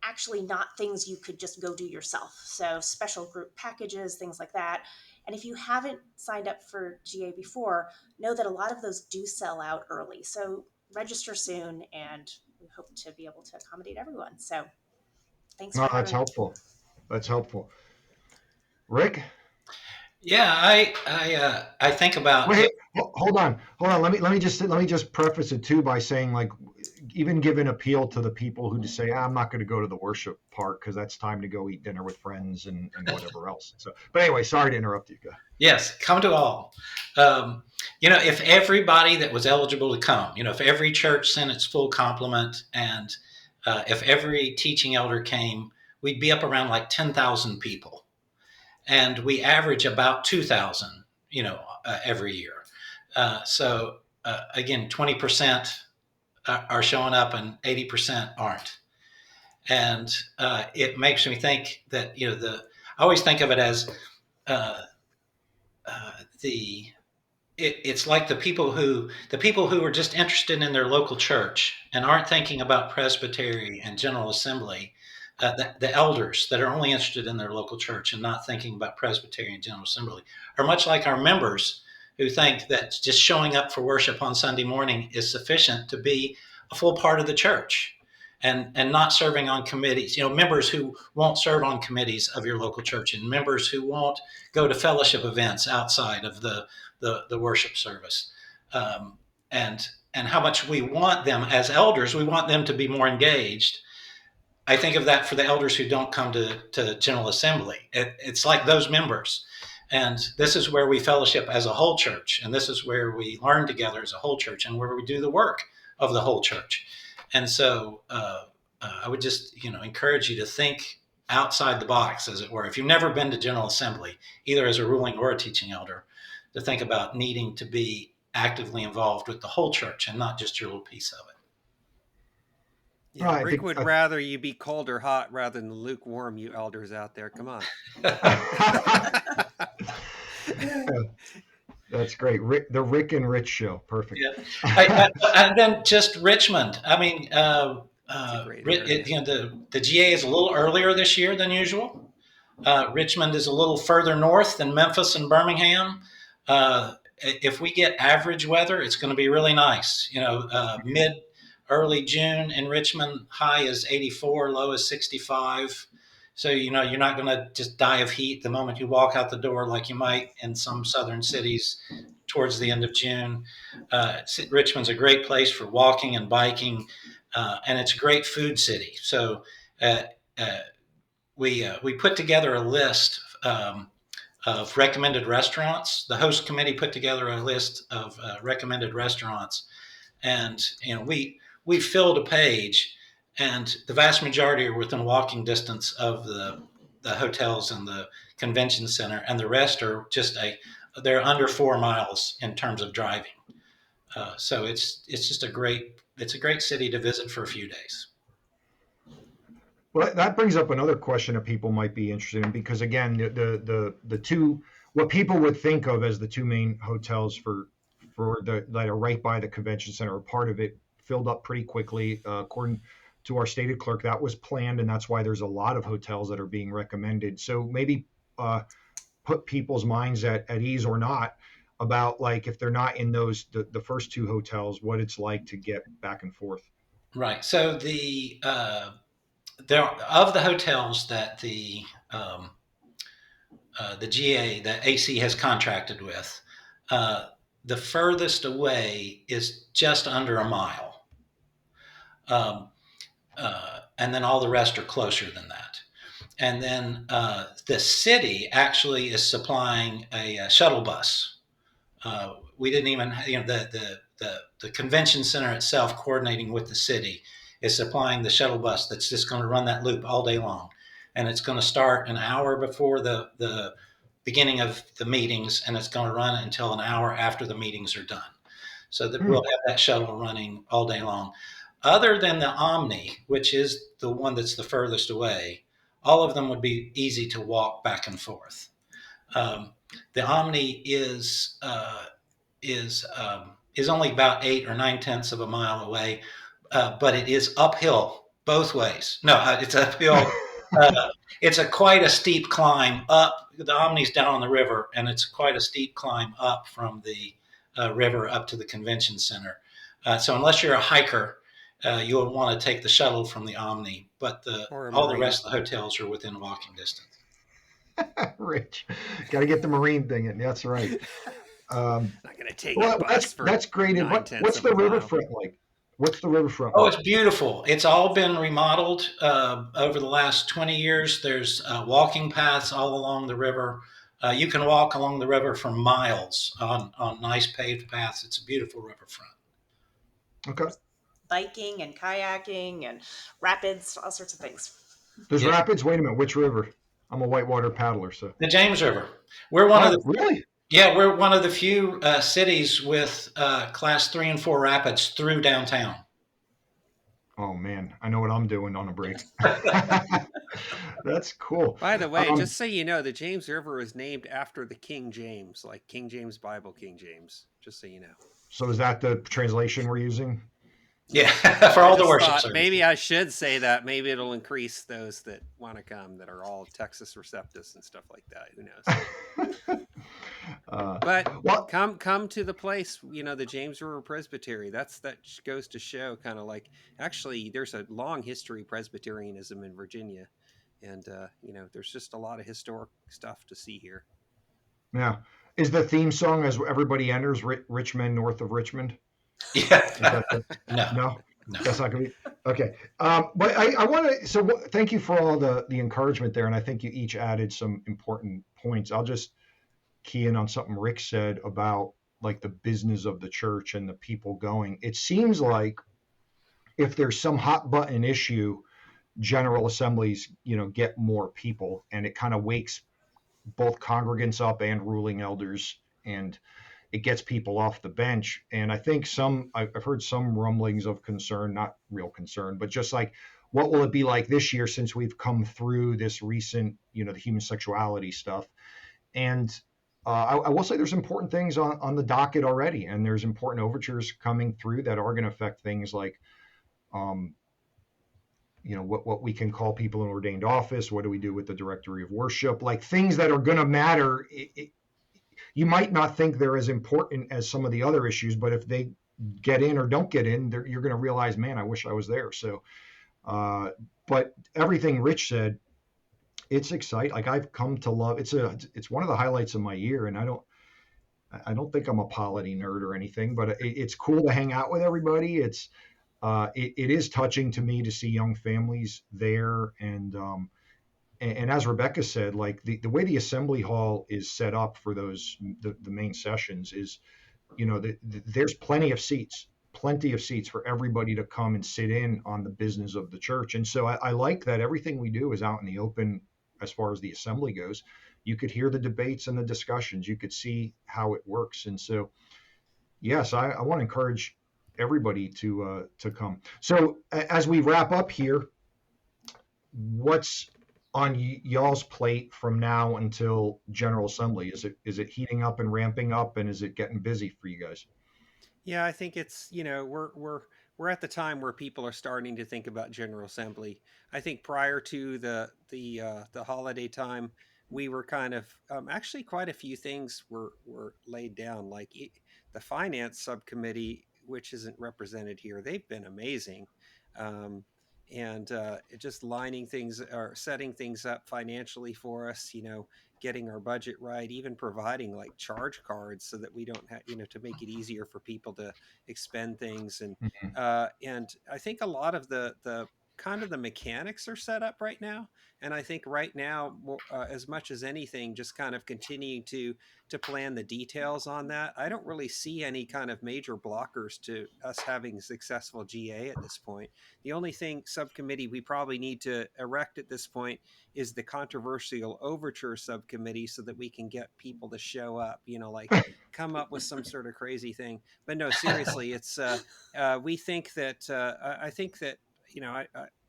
actually not things you could just go do yourself. So special group packages, things like that. And if you haven't signed up for GA before, know that a lot of those do sell out early. So register soon, and we hope to be able to accommodate everyone. So thanks No, for that's having me. helpful. That's helpful. Rick? Yeah, I think about Wait, hold on, hold on. Let me just preface it too by saying, like, even give an appeal to the people who just say, I'm not going to go to the worship part because that's time to go eat dinner with friends and whatever else. So, but anyway, sorry to interrupt you. yes, come to all. If everybody that was eligible to come, if every church sent its full complement, and if every teaching elder came, we'd be up around like 10,000 people, and we average about 2,000, every year. Again, 20% are showing up and 80% aren't. And it makes me think that, I always think of it as uh, the it's like the people who are just interested in their local church and aren't thinking about presbytery and general assembly. The elders that are only interested in their local church and not thinking about presbytery and general assembly are much like our members who think that just showing up for worship on Sunday morning is sufficient to be a full part of the church, and not serving on committees. Members who won't serve on committees of your local church, and members who won't go to fellowship events outside of the worship service, and how much we want them as elders. We want them to be more engaged. I think of that for the elders who don't come to General Assembly. It's like those members. And this is where we fellowship as a whole church. And this is where we learn together as a whole church, and where we do the work of the whole church. And so I would just, encourage you to think outside the box, as it were. If you've never been to General Assembly, either as a ruling or a teaching elder, to think about needing to be actively involved with the whole church and not just your little piece of it. Yeah, No, I Rick think would rather you be cold or hot rather than lukewarm, you elders out there. Come on. that's great. The Rick and Rich show. Perfect. Yeah. And then just Richmond. I mean, It's a great area. the GA is a little earlier this year than usual. Richmond is a little further north than Memphis and Birmingham. If we get average weather, it's going to be really nice. Early June in Richmond, high is 84, low is 65. So, you're not going to just die of heat the moment you walk out the door like you might in some southern cities towards the end of June. Richmond's a great place for walking and biking, and it's a great food city. So uh, uh, we put together a list of recommended restaurants. The host committee put together a list of recommended restaurants, and we filled a page, and the vast majority are within walking distance of the hotels and the convention center, and the rest are they're under 4 miles in terms of driving. So it's just a great city to visit for a few days. Well, that brings up another question that people might be interested in, because again, the two, what people would think of as the two main hotels that are right by the convention center, are part of it, filled up pretty quickly. According to our stated clerk, that was planned, and that's why there's a lot of hotels that are being recommended. So maybe put people's minds at ease or not about, like, if they're not in the first two hotels, what it's like to get back and forth. Right. So there of the hotels that the GA, the AC has contracted with, the furthest away is just under a mile, and then all the rest are closer than that. And then the city actually is supplying a shuttle bus. We didn't even, the convention center itself, coordinating with the city, is supplying the shuttle bus that's just going to run that loop all day long. And it's going to start an hour before the beginning of the meetings, and it's going to run until an hour after the meetings are done. So that we'll have that shuttle running all day long. Other than the Omni, which is the one that's the furthest away, all of them would be easy to walk back and forth. The Omni is only about 8 or 9/10 of a mile away, but it is uphill both ways. No, it's uphill. It's quite a steep climb up. The Omni's down on the river, and it's quite a steep climb up from the river up to the convention center. So unless you're a hiker, you'll want to take the shuttle from the Omni, but all the rest of the hotels are within walking distance. Rich, got to get the Marine thing in. That's right. Not going to take a bus for that's great. What's the riverfront like? What's the riverfront like? Oh, it's beautiful. It's all been remodeled over the last 20 years. There's walking paths all along the river. You can walk along the river for miles on nice paved paths. It's a beautiful riverfront. Okay. Biking and kayaking and rapids, all sorts of things. There's rapids? Wait a minute. Which river? I'm a whitewater paddler, so. The James River. We're one of the really? Yeah, we're one of the few cities with class 3 and 4 rapids through downtown. Oh man, I know what I'm doing on a break. That's cool. By the way, just so you know, the James River was named after the King James, like King James Bible, King James. Just so you know. So is that the translation we're using? Yeah, for all the worship services. Maybe I should say that. Maybe it'll increase those that want to come, that are all Texas Receptus and stuff like that. Who knows? But come to the place. The James River Presbytery. That goes to show, kind of like, actually, there's a long history of Presbyterianism in Virginia, and there's just a lot of historic stuff to see here. Yeah. Is the theme song as everybody enters Richmond, north of Richmond? Yeah. No, that's not going to be okay. But I want to. So thank you for all the encouragement there, and I think you each added some important points. I'll just key in on something Rick said about, like, the business of the church and the people going. It seems like if there's some hot button issue, General Assemblies, get more people, and it kind of wakes both congregants up and ruling elders, and it gets people off the bench. And I think I've heard some rumblings of concern, not real concern, but just like, what will it be like this year since we've come through this recent, the human sexuality stuff? And I will say there's important things on the docket already, and there's important overtures coming through that are going to affect things like, what we can call people in ordained office. What do we do with the directory of worship? Like, things that are going to matter. You might not think they're as important as some of the other issues, but if they get in or don't get in, you're going to realize, man, I wish I was there. So, but everything Rich said, it's exciting. Like, I've come to love. It's one of the highlights of my year, and I don't think I'm a polity nerd or anything, but it's cool to hang out with everybody. It is touching to me to see young families there, and as Rebecca said, like, the way the assembly hall is set up for the main sessions is, there's plenty of seats for everybody to come and sit in on the business of the church. And so I like that everything we do is out in the open as far as the assembly goes. You could hear the debates and the discussions. You could see how it works. And so, yes, I want to encourage everybody to come. So as we wrap up here, what's on y'all's plate from now until General Assembly? Is it heating up and ramping up, and is it getting busy for you guys? Yeah, I think it's, we're at the time where people are starting to think about General Assembly. I think prior to the holiday time, we were kind of, actually quite a few things were laid down. Like the finance subcommittee, which isn't represented here, they've been amazing. Um, and just lining things or setting things up financially for us, getting our budget right, even providing like charge cards so that we don't have, to make it easier for people to expend things. Mhm. And I think a lot of the kind of the mechanics are set up right now. And I think right now, as much as anything, just kind of continuing to plan the details on that. I don't really see any kind of major blockers to us having successful GA at this point. The only thing subcommittee we probably need to erect at this point is the controversial overture subcommittee so that we can get people to show up, like come up with some sort of crazy thing. But no, seriously, it's we think that I think that,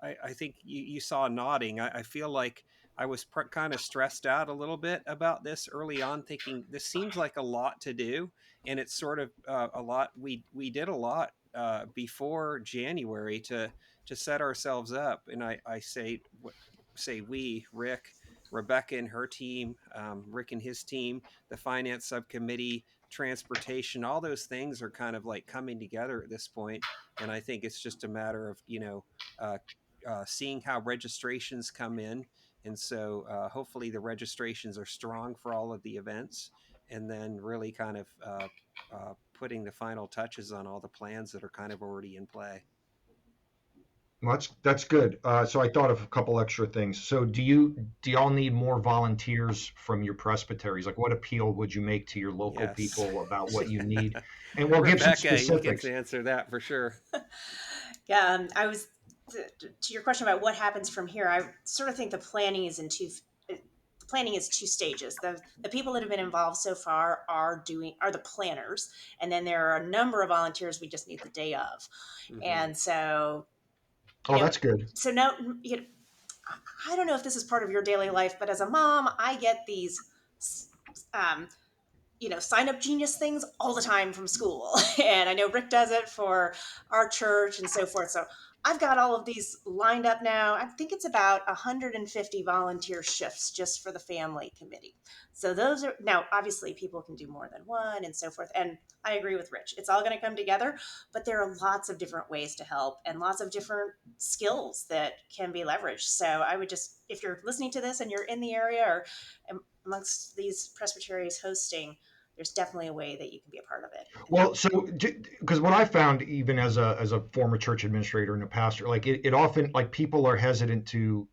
I think you saw nodding. I feel like I was kind of stressed out a little bit about this early on, thinking this seems like a lot to do, and it's sort of a lot. We did a lot before January to set ourselves up, and I say we, Rick, Rebecca and her team, Rick and his team, the finance subcommittee, transportation, all those things are kind of like coming together at this point. And I think it's just a matter of, uh, seeing how registrations come in. And so hopefully the registrations are strong for all of the events, and then really kind of putting the final touches on all the plans that are kind of already in play. Well, that's good. So I thought of a couple extra things. So do y'all need more volunteers from your presbyteries? Like, what appeal would you make to your local Yes. people about what you need? And we'll give some Rebecca, you can specifics. answer that for sure. Yeah, I was to your question about what happens from here. I sort of think the planning is two stages. The people that have been involved so far are the planners, and then there are a number of volunteers we just need the day of. Mm-hmm. And so, you Oh, know, that's good. so now, I don't know if this is part of your daily life, but as a mom, I get these um, sign up genius things all the time from school. And I know Rick does it for our church and so forth. So I've got all of these lined up now. I think it's about 150 volunteer shifts just for the family committee. So those are now, obviously people can do more than one and so forth. And I agree with Rich. It's all going to come together, but there are lots of different ways to help and lots of different skills that can be leveraged. So I would just, if you're listening to this and you're in the area or amongst these presbyteries hosting, there's definitely a way that you can be a part of it. Well, so because what I found, even as a former church administrator and a pastor, like it often, like, people are hesitant to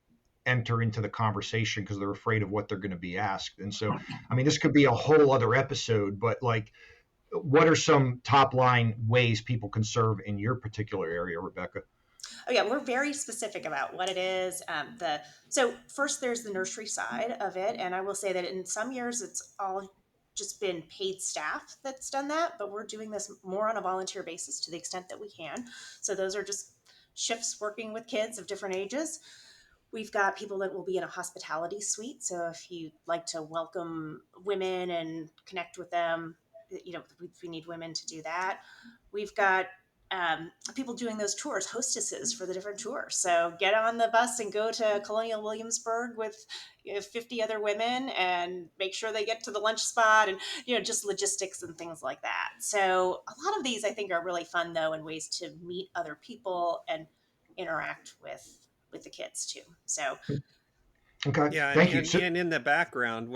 enter into the conversation because they're afraid of what they're going to be asked. And so, I mean, this could be a whole other episode, but like, what are some top line ways people can serve in your particular area, Rebecca? Oh yeah, we're very specific about what it is. So first there's the nursery side of it, and I will say that in some years it's all just been paid staff that's done that, but we're doing this more on a volunteer basis to the extent that we can. So those are just shifts working with kids of different ages. We've got people that will be in a hospitality suite. So if you like to welcome women and connect with them, we need women to do that. We've got people doing those tours, hostesses for the different tours. So get on the bus and go to Colonial Williamsburg with 50 other women and make sure they get to the lunch spot, and just logistics and things like that. So a lot of these I think are really fun though, and ways to meet other people and interact with the kids too. So Okay, Yeah, thank you. So, and in the background,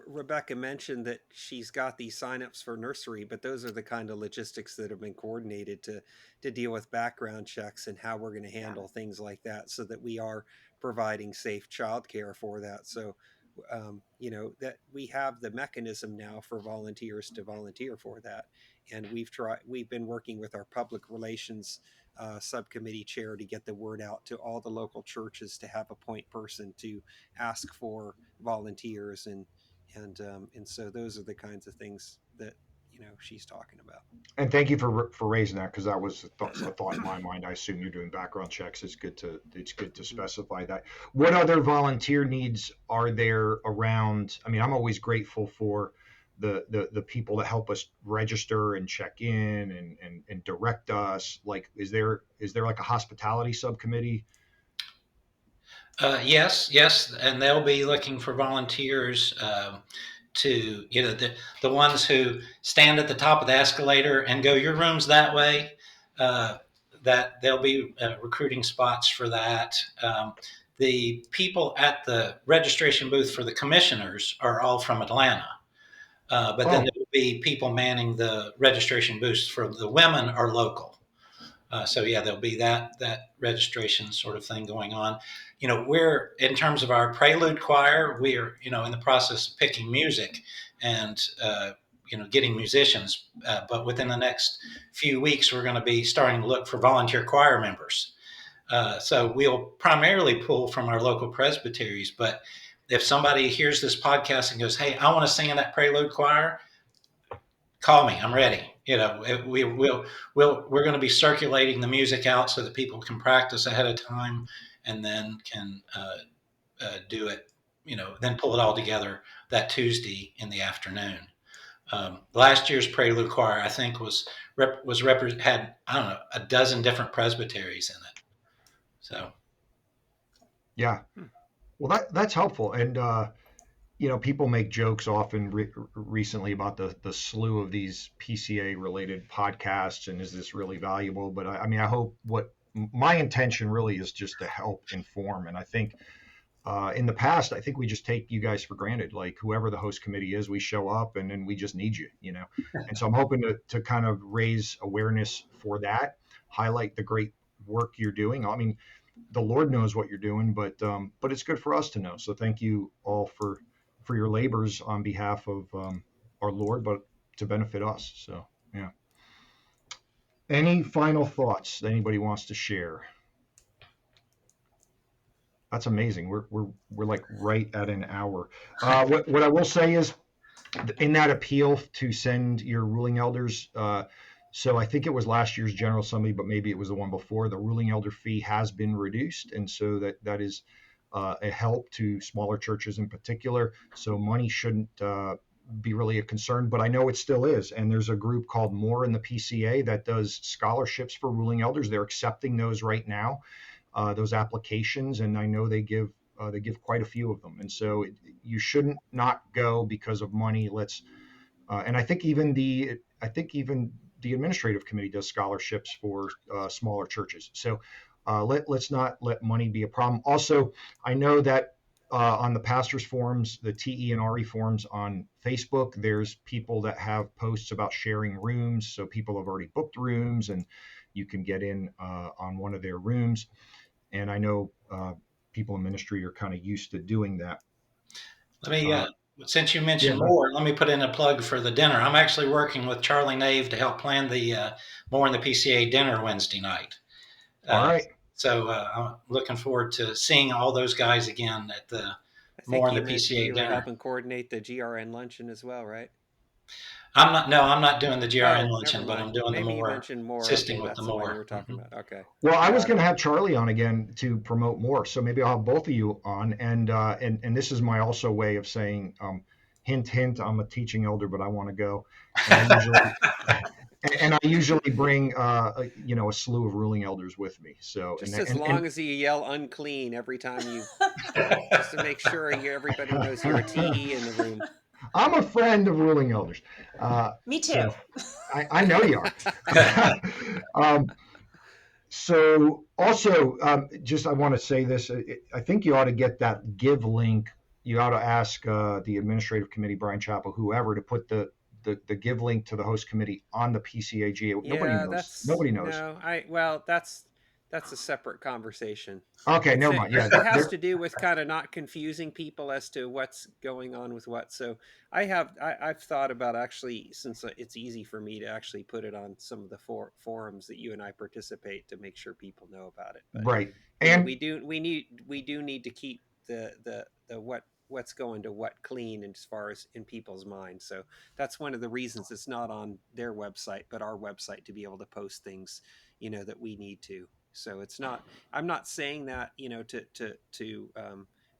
Rebecca mentioned that she's got these signups for nursery, but those are the kind of logistics that have been coordinated to deal with background checks and how we're going to yeah. handle things like that, so that we are providing safe childcare for that. So, that we have the mechanism now for volunteers to volunteer for that, and we've been working with our public relations subcommittee chair to get the word out to all the local churches to have a point person to ask for volunteers, and so those are the kinds of things that she's talking about. And thank you for raising that, because that was a thought in my mind. I assume you're doing background checks. It's good to specify that. What other volunteer needs are there around? I mean, I'm always grateful for the people that help us register and check in and direct us. Like, is there like a hospitality subcommittee? Yes, and they'll be looking for volunteers to, the ones who stand at the top of the escalator and go, your room's that way. That they'll be recruiting spots for that. The people at the registration booth for the commissioners are all from Atlanta. But then there will be people manning the registration booths for the women are local. So yeah, there'll be that registration sort of thing going on. We're, in terms of our prelude choir, we're, in the process of picking music and, getting musicians. But within the next few weeks, we're going to be starting to look for volunteer choir members. So we'll primarily pull from our local presbyteries. But if somebody hears this podcast and goes, hey, I want to sing in that prelude choir, call me. I'm ready. We're going to be circulating the music out so that people can practice ahead of time and then can do it, then pull it all together that Tuesday in the afternoon. Last year's prelude choir, I think, had, I don't know, a dozen different presbyteries in it. So, yeah, well, that's helpful. And people make jokes often recently about the slew of these PCA related podcasts, and is this really valuable? But I hope my intention really is just to help inform. And I think in the past, I think we just take you guys for granted. Like, whoever the host committee is, we show up and then we just need you, And so I'm hoping to kind of raise awareness for that, highlight the great work you're doing. I mean, the Lord knows what you're doing, but it's good for us to know. So thank you all for your labors on behalf of our Lord, but to benefit us. So, yeah. Any final thoughts that anybody wants to share? That's amazing. We're like right at an hour. What I will say is, in that appeal to send your ruling elders, so I think it was last year's General Assembly, but maybe it was the one before, the ruling elder fee has been reduced. And so that is a help to smaller churches in particular. So money shouldn't be really a concern, but I know it still is. And there's a group called More in the PCA that does scholarships for ruling elders. They're accepting those right now, those applications. And I know they give quite a few of them. And so you shouldn't not go because of money. And I think even the administrative committee does scholarships for smaller churches. So let's not let money be a problem. Also, I know that on the pastors forums, the TE and RE forums on Facebook, there's people that have posts about sharing rooms. So people have already booked rooms, and you can get in on one of their rooms. And I know people in ministry are kind of used to doing that. Let me, since you mentioned More, let me put in a plug for the dinner. I'm actually working with Charlie Nave to help plan the More in the PCA dinner Wednesday night. All right. So I'm looking forward to seeing all those guys again at the More in the PCA dinner. You were helping coordinate the GRN luncheon as well, right? I'm not doing the GRN luncheon, but I'm doing Maybe the More. You mentioned More. Assisting okay, with the that's More. The one you were talking about. Okay. Well, I was going to have Charlie on again to promote More, so maybe I'll have both of you on. And this is my also way of saying, hint, hint. I'm a teaching elder, but I want to go. And I usually bring a slew of ruling elders with me. So just as long as you yell unclean every time you, just to make sure everybody knows you're a TE in the room. I'm a friend of ruling elders. Me too. So I know you are. So also, just I want to say this. I think you ought to get that give link. You ought to ask the administrative committee, Brian Chappell, whoever, to put the give link to the host committee on the PCAG. Yeah, Nobody knows. No, that's That's a separate conversation. Okay, never mind. Yeah, It has to do with kind of not confusing people as to what's going on with what. So I've thought about, actually, since it's easy for me to actually put it on some of the forums that you and I participate, to make sure people know about it. But right. we And do need to keep the what's going to what clean, as far as in people's minds. So that's one of the reasons it's not on their website, but our website, to be able to post things, that we need to. So it's not, I'm not saying that, to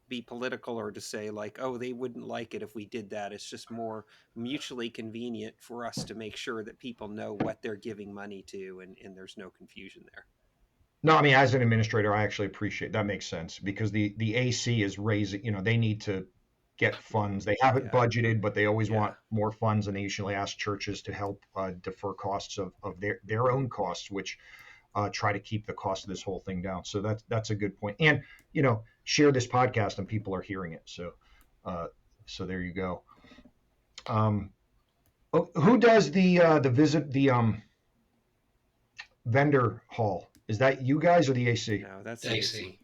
be political, or to say like, oh, they wouldn't like it if we did that. It's just more mutually convenient for us to make sure that people know what they're giving money to, and there's no confusion there. no, I mean, as an administrator, I actually appreciate that. Makes sense because the AC is raising, they need to get funds. They have it Yeah. budgeted, but they always Yeah. want more funds, and they usually ask churches to help defer costs of their own costs, which try to keep the cost of this whole thing down. So that's a good point. And share this podcast, and people are hearing it. So there you go. Who does the vendor hall? Is that you guys or the AC? No, that's AC.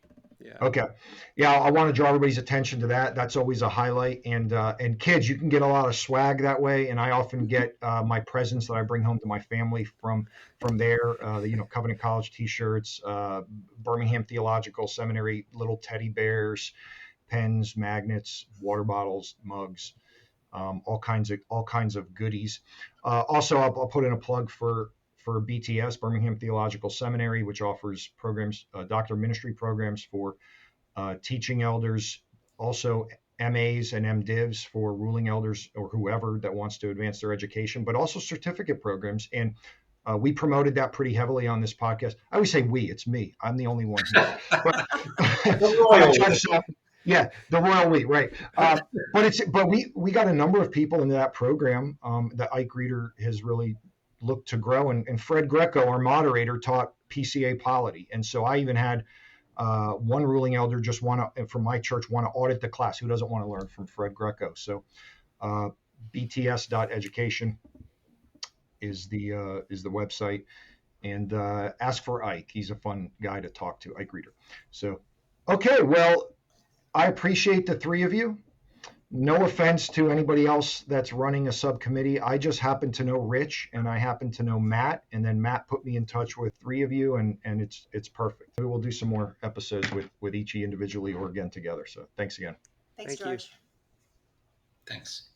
Yeah. Okay. Yeah, I want to draw everybody's attention to that. That's always a highlight. And kids, you can get a lot of swag that way. And I often get my presents that I bring home to my family from there. Covenant College T-shirts, Birmingham Theological Seminary little teddy bears, pens, magnets, water bottles, mugs, all kinds of goodies. Also, I'll put in a plug for BTS, Birmingham Theological Seminary, which offers programs, doctor of ministry programs for teaching elders, also MAs and MDivs for ruling elders or whoever that wants to advance their education, but also certificate programs. And we promoted that pretty heavily on this podcast. I always say we, it's me. I'm the only one here. Yeah, the royal we, right? But we got a number of people into that program that Ike Reeder has really looked to grow, and Fred Greco, our moderator, taught PCA polity, and so I even had one ruling elder just from my church want to audit the class. Who doesn't want to learn from Fred Greco? So bts.education is the website, and ask for Ike. He's a fun guy to talk to, Ike Reeder. So okay, well, I appreciate the three of you. No offense to anybody else that's running a subcommittee. I just happen to know Rich, and I happen to know Matt, and then Matt put me in touch with three of you, and it's perfect. We will do some more episodes with each individually or again together. So thanks again. Thanks, Thank you. George. Thanks.